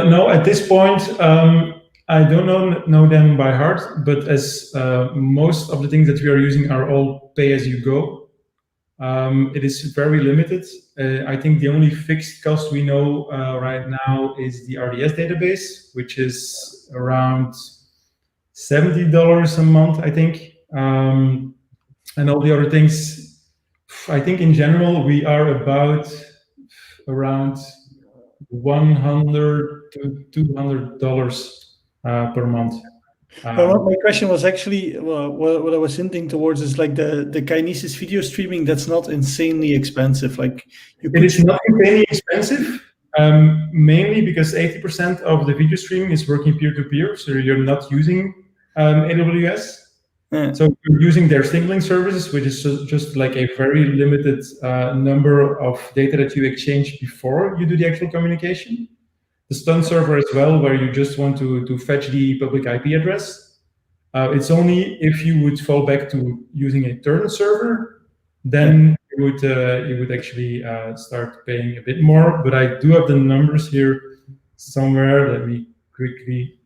No, at this point, I don't know them by heart, but as most of the things that we are using are all pay-as-you-go, it is very limited. I think the only fixed cost we know right now is the RDS database, which is around $70 a month, I think. And all the other things, I think in general, we are about around $100 to $200 per month. My question was actually, what I was hinting towards is like the Kinesis video streaming that's not insanely expensive. Like it is not insanely expensive, mainly because 80% of the video streaming is working peer-to-peer, so you're not using AWS. Yeah. So you're using their signaling services, which is just like a very limited number of data that you exchange before you do the actual communication. The stun server as well, where you just want to fetch the public IP address. It's only if you would fall back to using a turn server, then you would actually start paying a bit more. But I do have the numbers here somewhere. Let me quickly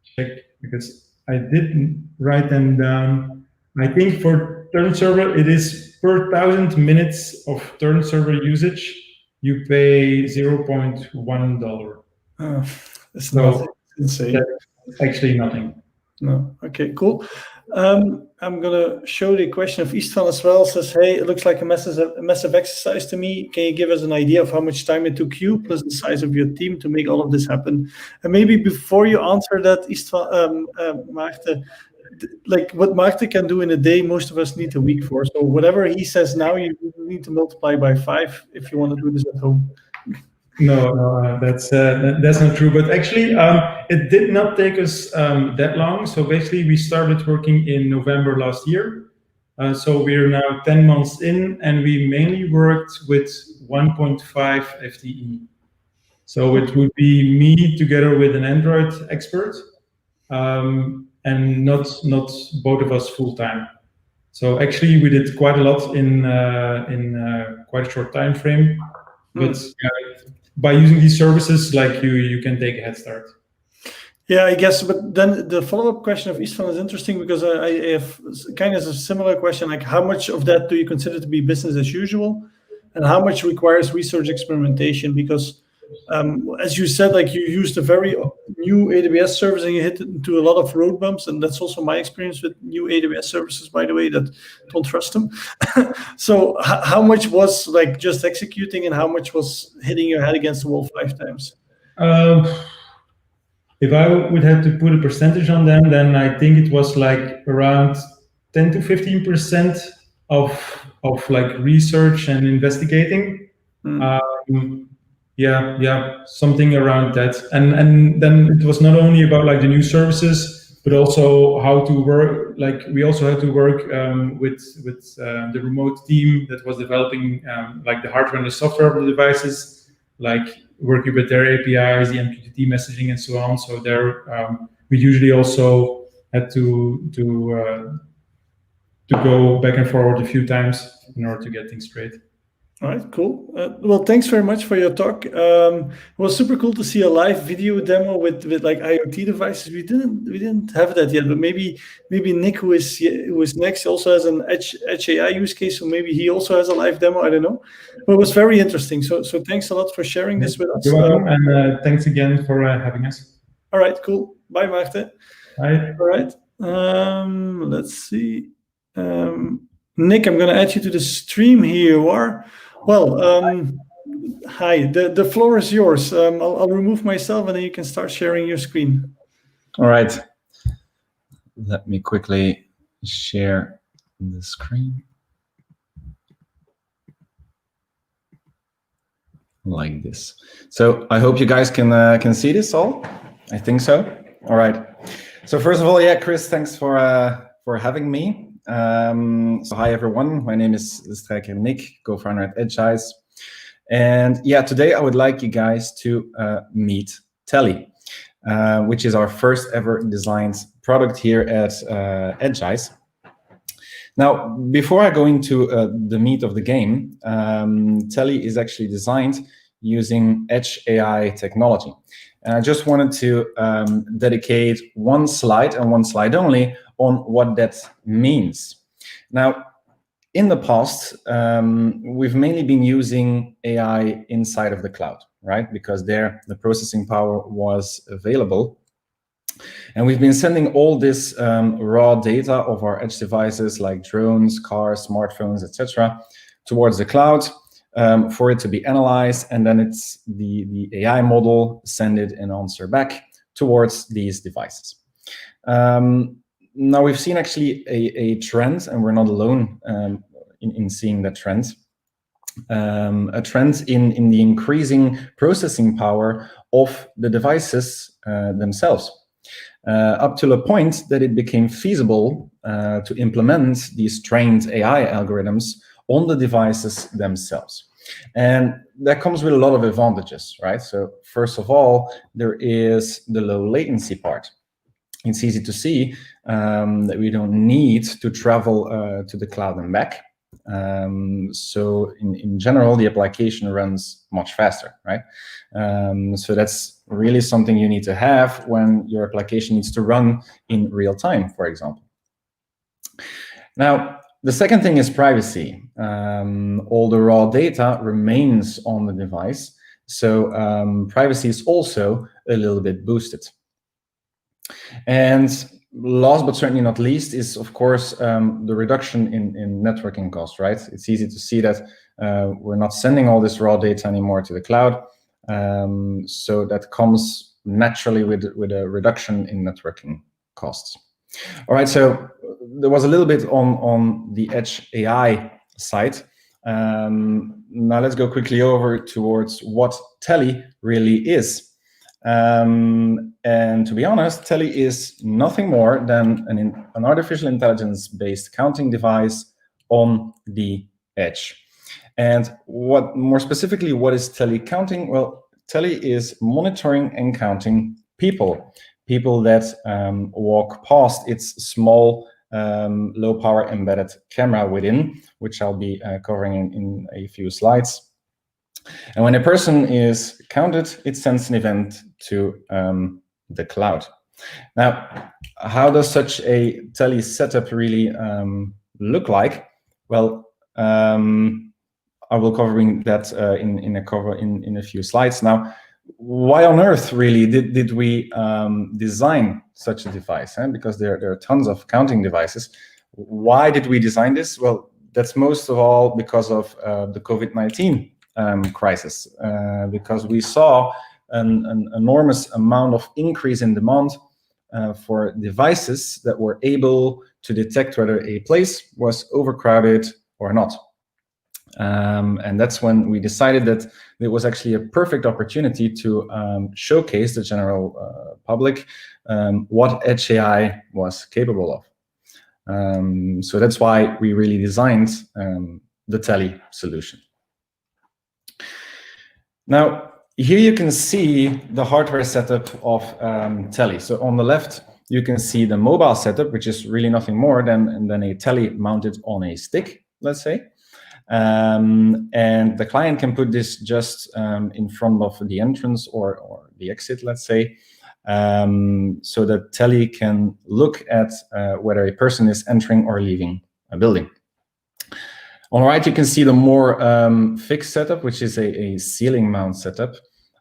check because I didn't write them down. I think for turn server, it is per 1,000 minutes of turn server usage, you pay $0.1. It's not insane. That's actually nothing. No. Okay, cool. I'm gonna show the question of Istvan as well. It says, hey, it looks like a massive exercise to me. Can you give us an idea of how much time it took you plus the size of your team to make all of this happen? And maybe before you answer that, Istvan, Maarten, like what Maarten can do in a day, most of us need a week for. So whatever he says now, you need to multiply by 5 if you want to do this at home. No, that's not true. But actually, it did not take us that long. So basically, we started working in November last year. So we're now 10 months in, and we mainly worked with 1.5 FTE. So it would be me together with an Android expert, and not both of us full time. So actually, we did quite a lot in quite a short time frame. But by using these services, like you can take a head start. Yeah, I guess, but then the follow-up question of Istvan is interesting because I have kind of a similar question, like how much of that do you consider to be business as usual and how much requires research experimentation? Because as you said, like you used a very new AWS service and you hit into a lot of road bumps, and that's also my experience with new AWS services, by the way, that don't trust them. So how much was like just executing and how much was hitting your head against the wall 5 times? If I would have to put a percentage on them, then I think it was like around 10 to 15% of like research and investigating. Yeah, something around that. And then it was not only about like the new services, but also how to work. Like we also had to work with the remote team that was developing like the hardware and the software of the devices, like working with their APIs, the MQTT messaging, and so on. So there, we usually also had to go back and forward a few times in order to get things straight. All right, cool. Well, thanks very much for your talk. It was super cool to see a live video demo with like IoT devices. We didn't have that yet, but maybe Nick, who is next, also has an Edge AI use case, so maybe he also has a live demo. I don't know, but it was very interesting. So thanks a lot for sharing this with us. You're welcome, and thanks again for having us. All right, cool. Bye, Maarten. Bye. All right. Let's see. Nick, I'm going to add you to the stream here. You are. Well, hi, the floor is yours. I'll remove myself and then you can start sharing your screen. All right. Let me quickly share the screen. Like this. So I hope you guys can see this all. I think so. All right. So first of all, yeah, Chris, thanks for having me. So hi everyone, my name is Destrycker Nick, co-founder at Edgise. And yeah, today I would like you guys to meet Telly, which is our first ever designed product here at Edgise. Now, before I go into the meat of the game, Telly is actually designed using Edge AI technology. And I just wanted to dedicate one slide and one slide only on what that means. Now, in the past, we've mainly been using AI inside of the cloud, right? Because there, the processing power was available. And we've been sending all this raw data of our edge devices like drones, cars, smartphones, etc., towards the cloud for it to be analyzed. And then it's the AI model send it an answer back towards these devices. Now we've seen actually a trend, and we're not alone in seeing that trend. A trend in the increasing processing power of the devices themselves, up to the point that it became feasible to implement these trained AI algorithms on the devices themselves. And that comes with a lot of advantages, right? So first of all, there is the low latency part. It's easy to see that we don't need to travel to the cloud and back. So in general, the application runs much faster, right? So that's really something you need to have when your application needs to run in real time, for example. Now, the second thing is privacy. All the raw data remains on the device. So privacy is also a little bit boosted. And last but certainly not least is, of course, the reduction in networking costs, right? It's easy to see that we're not sending all this raw data anymore to the cloud. So that comes naturally with a reduction in networking costs. All right, so there was a little bit on the Edge AI side. Now let's go quickly over towards what Telly really is. And to be honest, Telly is nothing more than an artificial intelligence-based counting device on the edge. And more specifically, what is Telly counting? Well, Telly is monitoring and counting people that walk past its small, low-power embedded camera within, which I'll be covering in a few slides. And when a person is counted, it sends an event to the cloud, Now, how does such a Telly setup really look like? Well, I will covering that in a few slides. Now, why on earth really did we design such a device? Because there are tons of counting devices. Why did we design this? Well, that's most of all because of the COVID-19 crisis, because we saw an enormous amount of increase in demand for devices that were able to detect whether a place was overcrowded or not. And that's when we decided that it was actually a perfect opportunity to showcase the general public what Edge AI was capable of. So that's why we really designed the Telly solution. Now, here you can see the hardware setup of Telly. So on the left, you can see the mobile setup, which is really nothing more than a Telly mounted on a stick, let's say. And the client can put this just in front of the entrance or the exit, let's say, so that Telly can look at whether a person is entering or leaving a building. On the right, you can see the more fixed setup, which is a ceiling mount setup.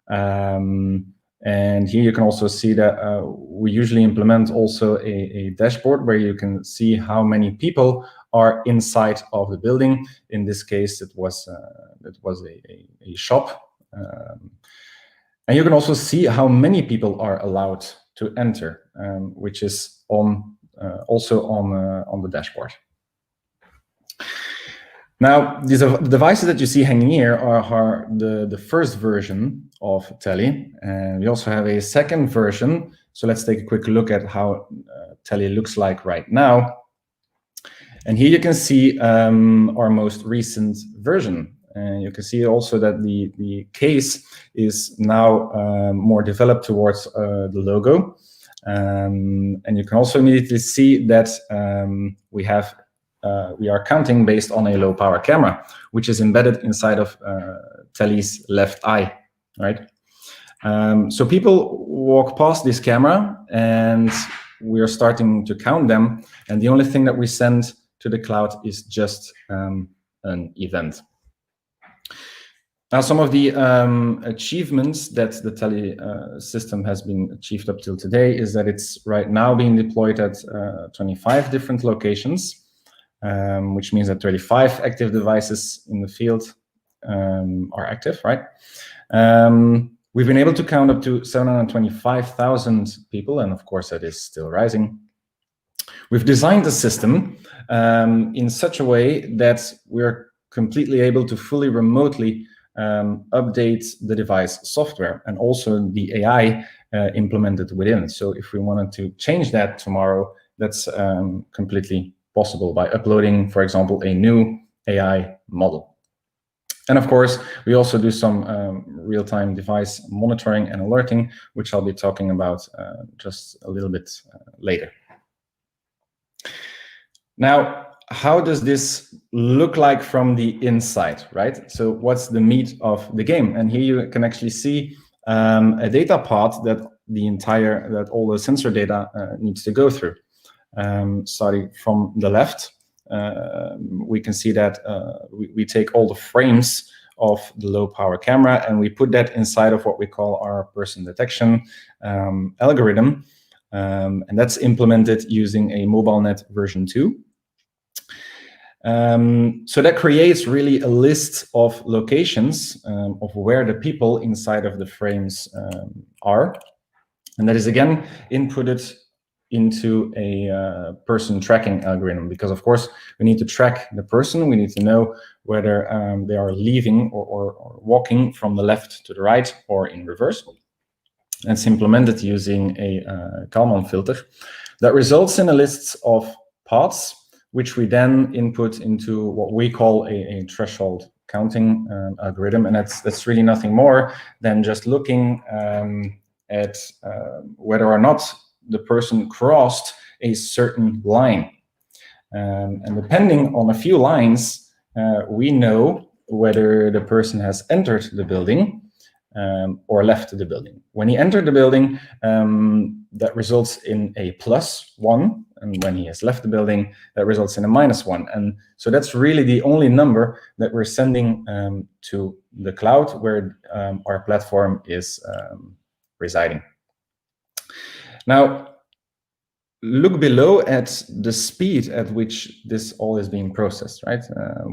And here you can also see that we usually implement also a dashboard where you can see how many people are inside of the building. In this case, it was a shop. And you can also see how many people are allowed to enter, which is also on the dashboard. Now, these devices that you see hanging here are the first version of Telly, and we also have a second version. So let's take a quick look at how Telly looks like right now. And here you can see our most recent version. And you can see also that the case is now more developed towards the logo. And you can also immediately see that we are counting based on a low power camera, which is embedded inside of Telly's left eye, right? So people walk past this camera and we are starting to count them. And the only thing that we send to the cloud is just an event. Now, some of the achievements that the Telly system has been achieved up till today is that it's right now being deployed at 25 different locations. Which means that 35 active devices in the field are active, right? We've been able to count up to 725,000 people, and of course that is still rising. We've designed the system in such a way that we're completely able to fully remotely update the device software and also the AI implemented within. So if we wanted to change that tomorrow, that's completely possible by uploading, for example, a new AI model. And of course, we also do some real-time device monitoring and alerting, which I'll be talking about just a little bit later. Now, how does this look like from the inside, right? So what's the meat of the game? And here you can actually see a data path that all the sensor data needs to go through. Starting from the left, we can see that we take all the frames of the low power camera and we put that inside of what we call our person detection algorithm. And that's implemented using a MobileNet version 2. So that creates really a list of locations of where the people inside of the frames are. And that is again inputted into a person tracking algorithm, because of course we need to track the person. We need to know whether they are leaving or walking from the left to the right or in reverse. And it's implemented using a Kalman filter that results in a list of paths, which we then input into what we call a threshold counting algorithm. And that's really nothing more than just looking at whether or not the person crossed a certain line. And depending on a few lines, we know whether the person has entered the building or left the building. When he entered the building, that results in a +1, and when he has left the building, that results in a -1. And so that's really the only number that we're sending to the cloud where our platform is residing. Now, look below at the speed at which this all is being processed, right?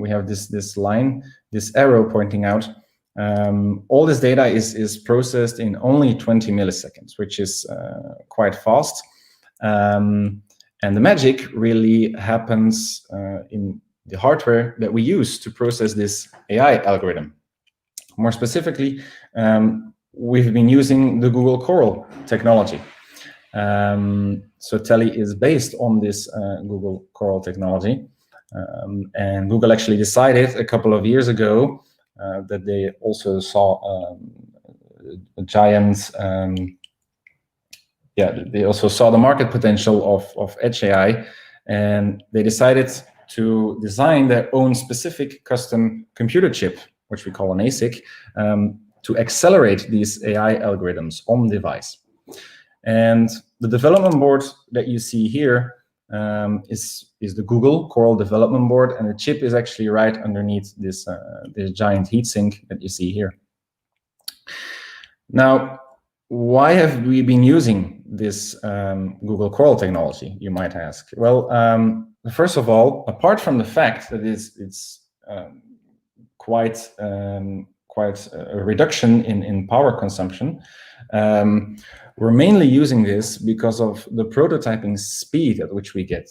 We have this line, this arrow pointing out. All this data is processed in only 20 milliseconds, which is quite fast. And the magic really happens in the hardware that we use to process this AI algorithm. More specifically, we've been using the Google Coral technology. So Telly is based on this Google Coral technology. And Google actually decided a couple of years ago that they also saw a giant, they also saw the market potential of Edge AI, and they decided to design their own specific custom computer chip, which we call an ASIC, to accelerate these AI algorithms on device. And the development board that you see here is the Google Coral development board, and the chip is actually right underneath this giant heatsink that you see here. Now, why have we been using this Google Coral technology, you might ask? Well, first of all, apart from the fact that it's quite a reduction in power consumption, we're mainly using this because of the prototyping speed at which we get.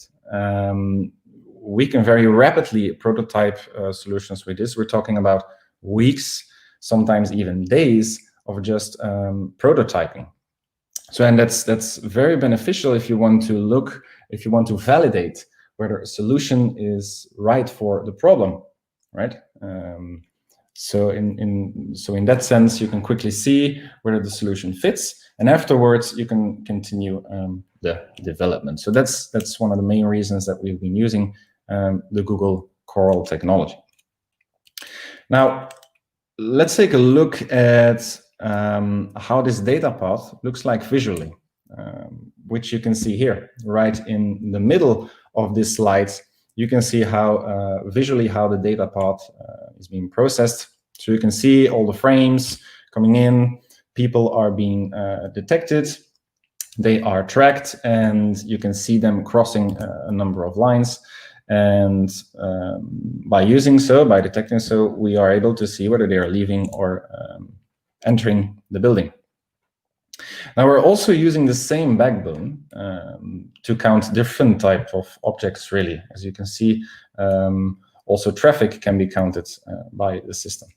We can very rapidly prototype solutions with this. We're talking about weeks, sometimes even days of just prototyping. So, and that's very beneficial if you want to validate whether a solution is right for the problem, right? So in that sense, you can quickly see whether the solution fits, and afterwards you can continue the development. So that's one of the main reasons that we've been using the Google Coral technology. Now, let's take a look at how this data path looks like visually, which you can see here, right in the middle of this slide. You can see how visually how the data path is being processed. So you can see all the frames coming in, people are being detected, they are tracked, and you can see them crossing a number of lines. And by detecting so, we are able to see whether they are leaving or entering the building. Now, we're also using the same backbone to count different types of objects, really. As you can see, also traffic can be counted by the system.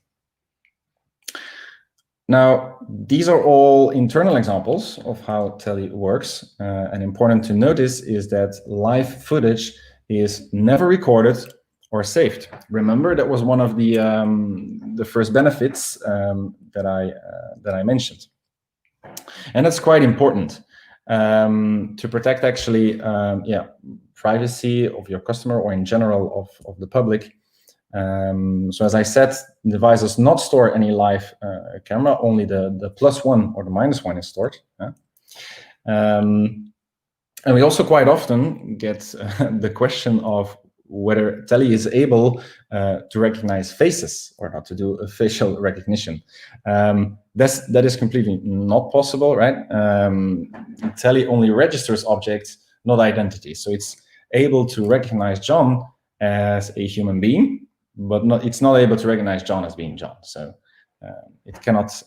Now, these are all internal examples of how Telly works. And important to notice is that live footage is never recorded or saved. Remember, that was one of the first benefits that I mentioned. And that's quite important to protect actually privacy of your customer, or in general of the public. So as I said, the device does not store any live camera, only the +1 or the -1 is stored. And we also quite often get the question of whether Telly is able to recognize faces or not, to do a facial recognition. That is completely not possible, right? Telly only registers objects, not identities. So it's able to recognize John as a human being, but it's not able to recognize John as being John. So it cannot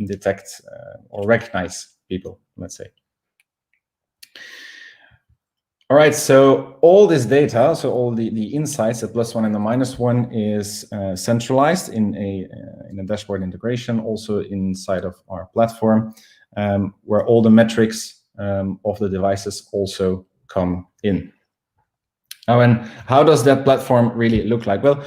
detect or recognize people, let's say. All right, so all this data, so all the insights, the +1 and the -1, is centralized in a dashboard integration, also inside of our platform, where all the metrics of the devices also come in. Now, and how does that platform really look like? Well,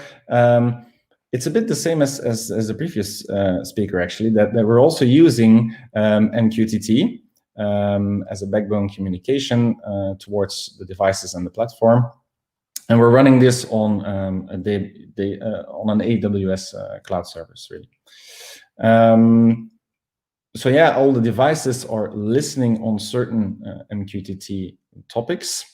it's a bit the same as the previous speaker, actually, that we're also using MQTT as a backbone communication towards the devices and the platform. And we're running this on on an AWS cloud service, really. So yeah, all the devices are listening on certain MQTT topics.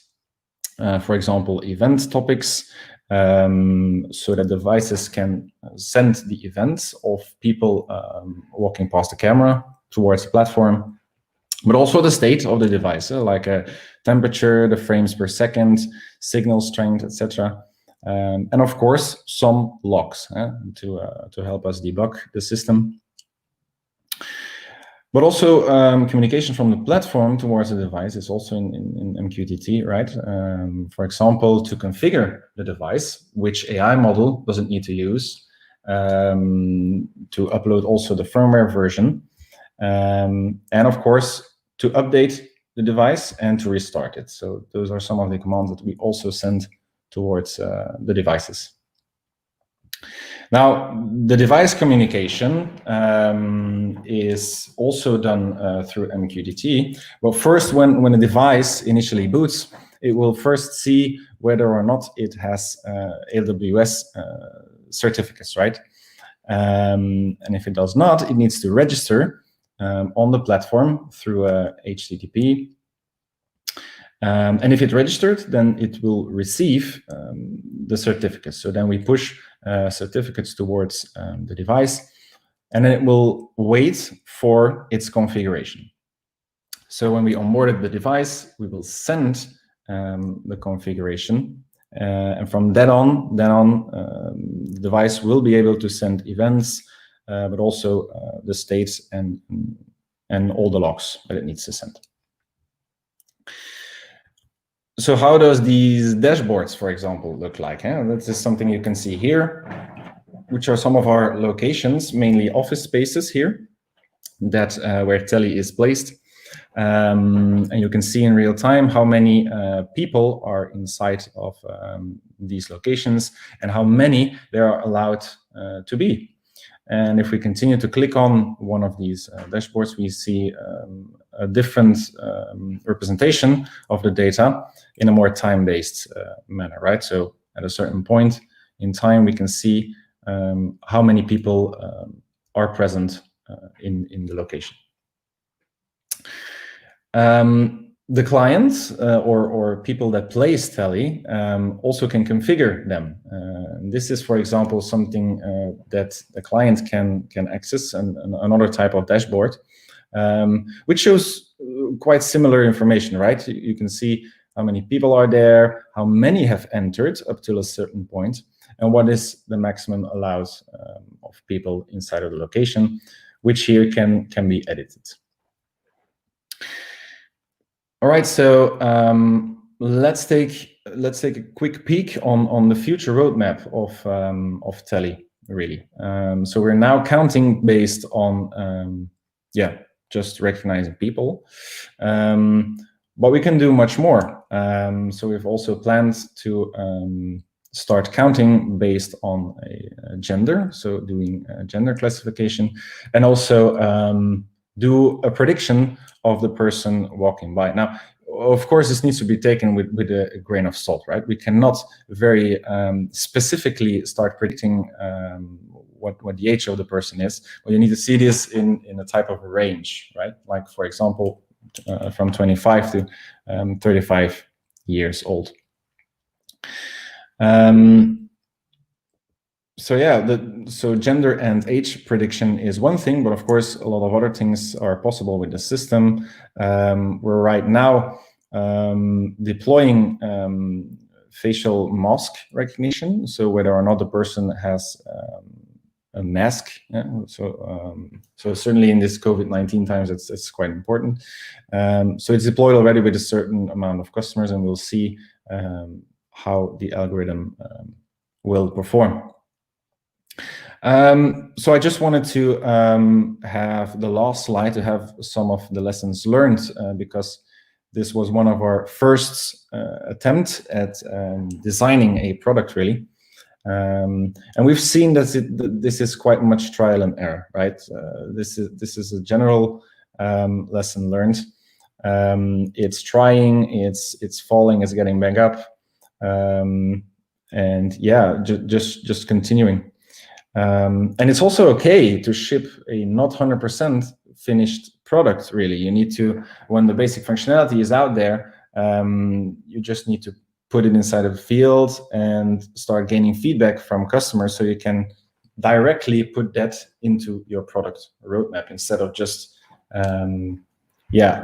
For example, event topics, so that devices can send the events of people walking past the camera towards the platform, but also the state of the device, like a temperature, the frames per second, signal strength, etc. And of course, some logs to help us debug the system. But also communication from the platform towards the device is also in MQTT, right? For example, to configure the device, which AI model doesn't need to use, to upload also the firmware version, and of course, to update the device and to restart it. So those are some of the commands that we also send towards the devices. Now, the device communication is also done through MQTT. Well, first, when a device initially boots, it will first see whether or not it has AWS certificates, right? And if it does not, it needs to register on the platform through HTTP. And if it registered, then it will receive the certificates. So then we push certificates towards the device, and then it will wait for its configuration. So when we onboarded the device, we will send the configuration, and from then on, the device will be able to send events, but also the states and all the logs that it needs to send. So how does these dashboards, for example, look like? This is something you can see here, which are some of our locations, mainly office spaces here, that where Telly is placed. And you can see in real time how many people are inside of these locations and how many there are allowed to be. And if we continue to click on one of these dashboards, we see a different representation of the data in a more time-based manner, right? So at a certain point in time, we can see how many people are present in the location. The clients or people that place Telly also can configure them. This is, for example, something that the client can access, and another type of dashboard, which shows quite similar information, right? You can see how many people are there, how many have entered up till a certain point, and what is the maximum allowed of people inside of the location, which here can be edited. All right, so let's take a quick peek on the future roadmap of Telly, really. So we're now counting based on just recognizing people, but we can do much more. So we've also planned to start counting based on a gender, so doing a gender classification, and also do a prediction of the person walking by. Now, of course, this needs to be taken with a grain of salt, right? We cannot very specifically start predicting what the age of the person is, but you need to see this in a type of a range, right? Like, for example, from 25 to 35 years old. So gender and age prediction is one thing, but of course, a lot of other things are possible with the system. We're right now deploying facial mask recognition, so whether or not the person has a mask. So certainly in this COVID-19 times, it's quite important. So it's deployed already with a certain amount of customers, and we'll see how the algorithm will perform. So I just wanted to have the last slide to have some of the lessons learned, because this was one of our first attempt at designing a product, really. And we've seen that this is quite much trial and error, right? This is a general lesson learned. It's trying, it's falling, it's getting back up. And yeah, just continuing. And it's also okay to ship a not 100% finished product, really. You need to, when the basic functionality is out there, you just need to put it inside of the field and start gaining feedback from customers so you can directly put that into your product roadmap instead of just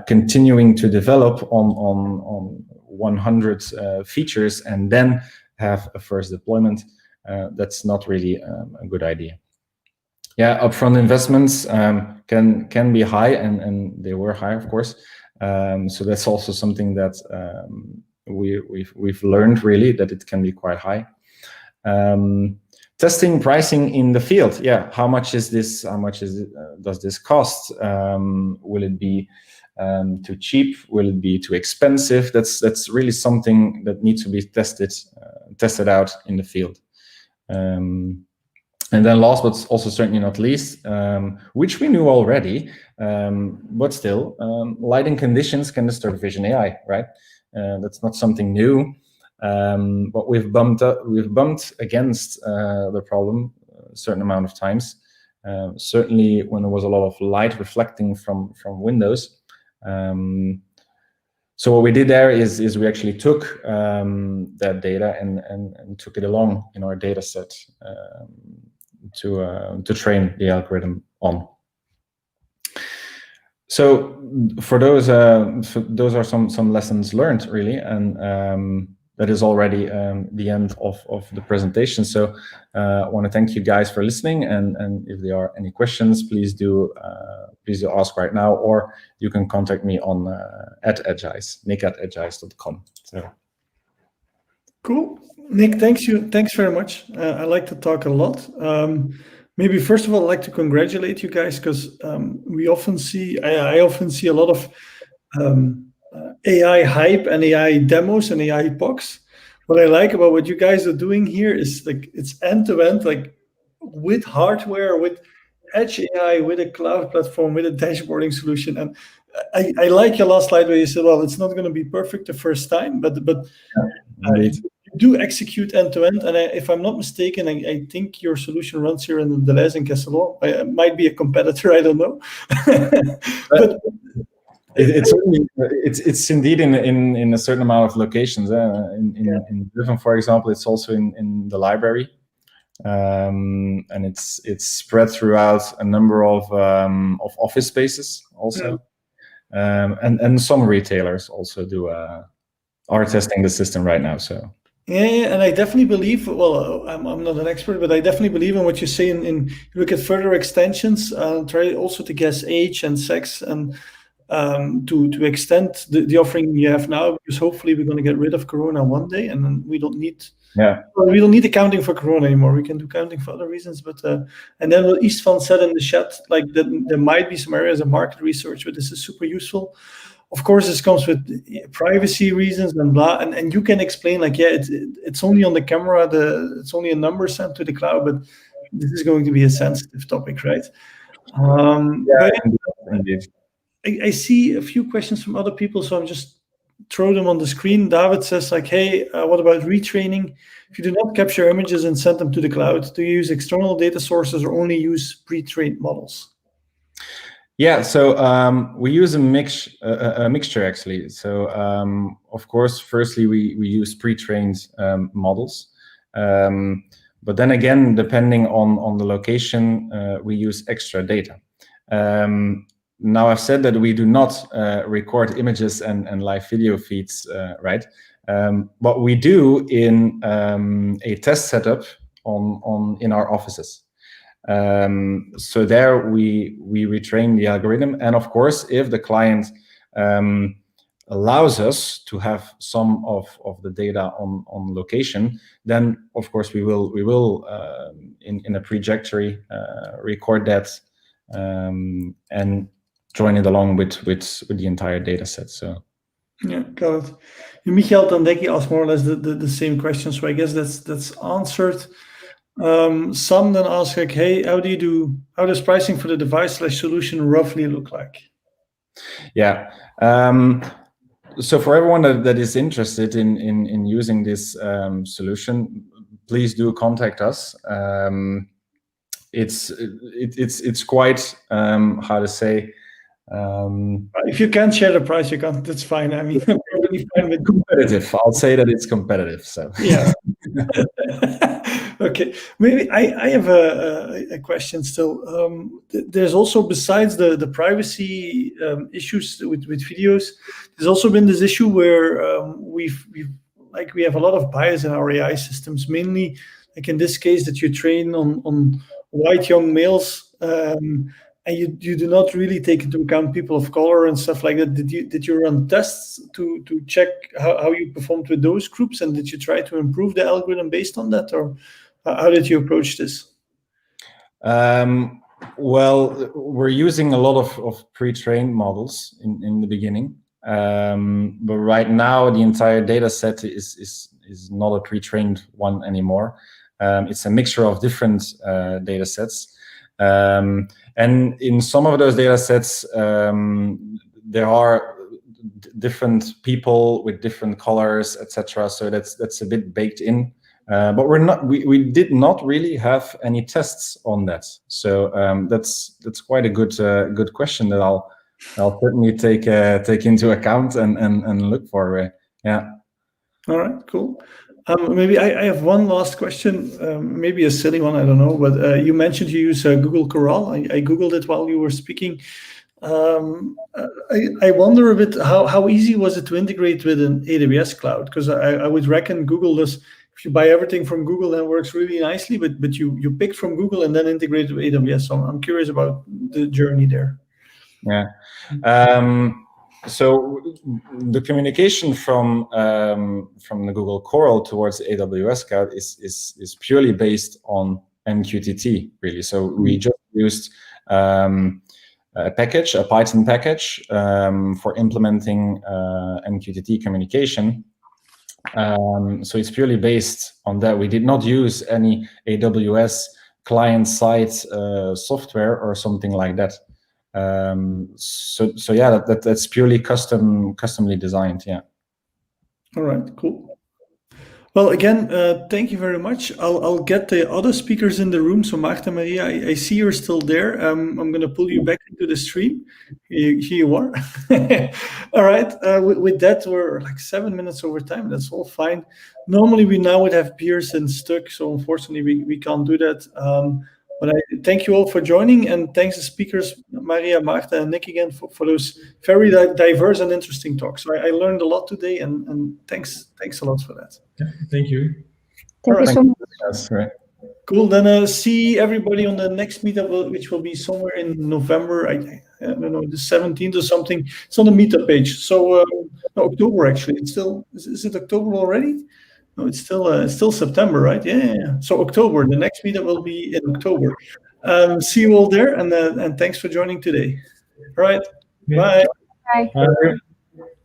continuing to develop on 100 features and then have a first deployment. That's not really a good idea. Yeah, upfront investments can be high, and they were high, of course. So that's also something that we've learned, really, that it can be quite high. Testing pricing in the field. Yeah, how much is this? How much does this cost? Will it be too cheap? Will it be too expensive? That's really something that needs to be tested out in the field. And then last, but also certainly not least, which we knew already, but still, lighting conditions can disturb Vision AI, right? That's not something new, but we've bumped against the problem a certain amount of times. Certainly when there was a lot of light reflecting from windows. So what we did there is we actually took that data and took it along in our data set to train the algorithm on. So for those are some lessons learned, really, and that is already the end of the presentation. So I want to thank you guys for listening, and if there are any questions, please do ask right now, or you can contact me on at Edgise, nick@edgise.com. So. Cool. Nick, thanks very much. I like to talk a lot. Maybe first of all, I'd like to congratulate you guys, because I often see a lot of AI hype and AI demos and AI POCs. What I like about what you guys are doing here is like it's end-to-end, like with hardware, with Edge AI, with a cloud platform, with a dashboarding solution. And I like your last slide where you said, well, it's not going to be perfect the first time, but you do execute end-to-end. And if I'm not mistaken, I think your solution runs here in the Deleuze in Kessel. It might be a competitor, I don't know. But it's indeed in a certain amount of locations. In Leuven, for example, it's also in the library, and it's spread throughout a number of office spaces also, and some retailers also are testing the system right now. So. Yeah, and I definitely believe, well, I'm not an expert, but I definitely believe in what you say in you look at further extensions, try also to guess age and sex, and to extend the offering you have now, because hopefully we're going to get rid of Corona one day, and then we don't need the counting for Corona anymore. We can do counting for other reasons, but and then what Istvan said in the chat, like that there might be some areas of market research where this is super useful. Of course, this comes with privacy reasons and blah, and you can explain like, yeah, it's only on the camera, it's only a number sent to the cloud, but this is going to be a sensitive topic, right? Indeed. I see a few questions from other people, so I'm just throw them on the screen. David says like, hey, what about retraining? If you do not capture images and send them to the cloud, do you use external data sources or only use pre-trained models? Yeah, so we use a mixture actually. So of course, firstly we use pre-trained models, but then again, depending on the location, we use extra data. Now I've said that we do not record images and live video feeds, right? But we do in a test setup in our offices. So there we retrain the algorithm, and of course, if the client allows us to have some of the data on location, then of course we will in a trajectory record that and join it along with the entire data set. So yeah, got it. Michael Tandeki asked more or less the same question, so I guess that's answered. Some then ask like, hey, how does pricing for the device/solution roughly look like? Yeah, so for everyone that is interested in using this solution, please do contact us. It's quite how to say. If you can't share the price, you can't. That's fine. I mean, I'm really fine with competitive. I'll say that it's competitive. So yeah. Okay. Maybe I have a question still. There's also, besides the privacy issues with videos, there's also been this issue where we have a lot of bias in our AI systems, mainly like in this case that you train on white young males. And you do not really take into account people of color and stuff like that. Did you run tests to check how you performed with those groups, and did you try to improve the algorithm based on that, or how did you approach this? Well, we're using a lot of pre-trained models in the beginning, but right now the entire data set is not a pre-trained one anymore. It's a mixture of different data sets. And in some of those data sets, there are different people with different colors, etc. So that's a bit baked in. But we did not really have any tests on that. So that's quite a good question that I'll certainly take into account and look for. Yeah. All right. Cool. Maybe I have one last question, maybe a silly one, I don't know, but you mentioned you use Google Corral. I Googled it while you were speaking. I wonder a bit, how easy was it to integrate with an AWS cloud? Because I would reckon Google does, if you buy everything from Google, then it works really nicely, but you picked from Google and then integrated with AWS. So I'm curious about the journey there. Yeah. So the communication from the Google Coral towards the AWS cloud is purely based on MQTT, really. So we just used a Python package for implementing MQTT communication. So it's purely based on that. We did not use any AWS client-side software or something like that. So yeah, that's purely customly designed. Yeah. All right, cool. Well, again, thank you very much. I'll get the other speakers in the room. So Maarten, Maria, I see you're still there. I'm going to pull you back into the stream. Here you are. All right. With that, we're like 7 minutes over time. That's all fine. Normally, we now would have Pearson stuck. So unfortunately, we can't do that. But I thank you all for joining, and thanks to speakers, Maria, Maarten, and Nick again for those very diverse and interesting talks. So I learned a lot today, and thanks a lot for that. Yeah, thank you. Thank you so much. That's right. Cool. Then see everybody on the next meetup, which will be somewhere in November. I don't know, the 17th or something. It's on the Meetup page. So no, October actually. It's still is it October already? No, it's still September, right? Yeah. So October. The next meetup will be in October. See you all there, and thanks for joining today. All right. Yeah. Bye. Bye. Bye.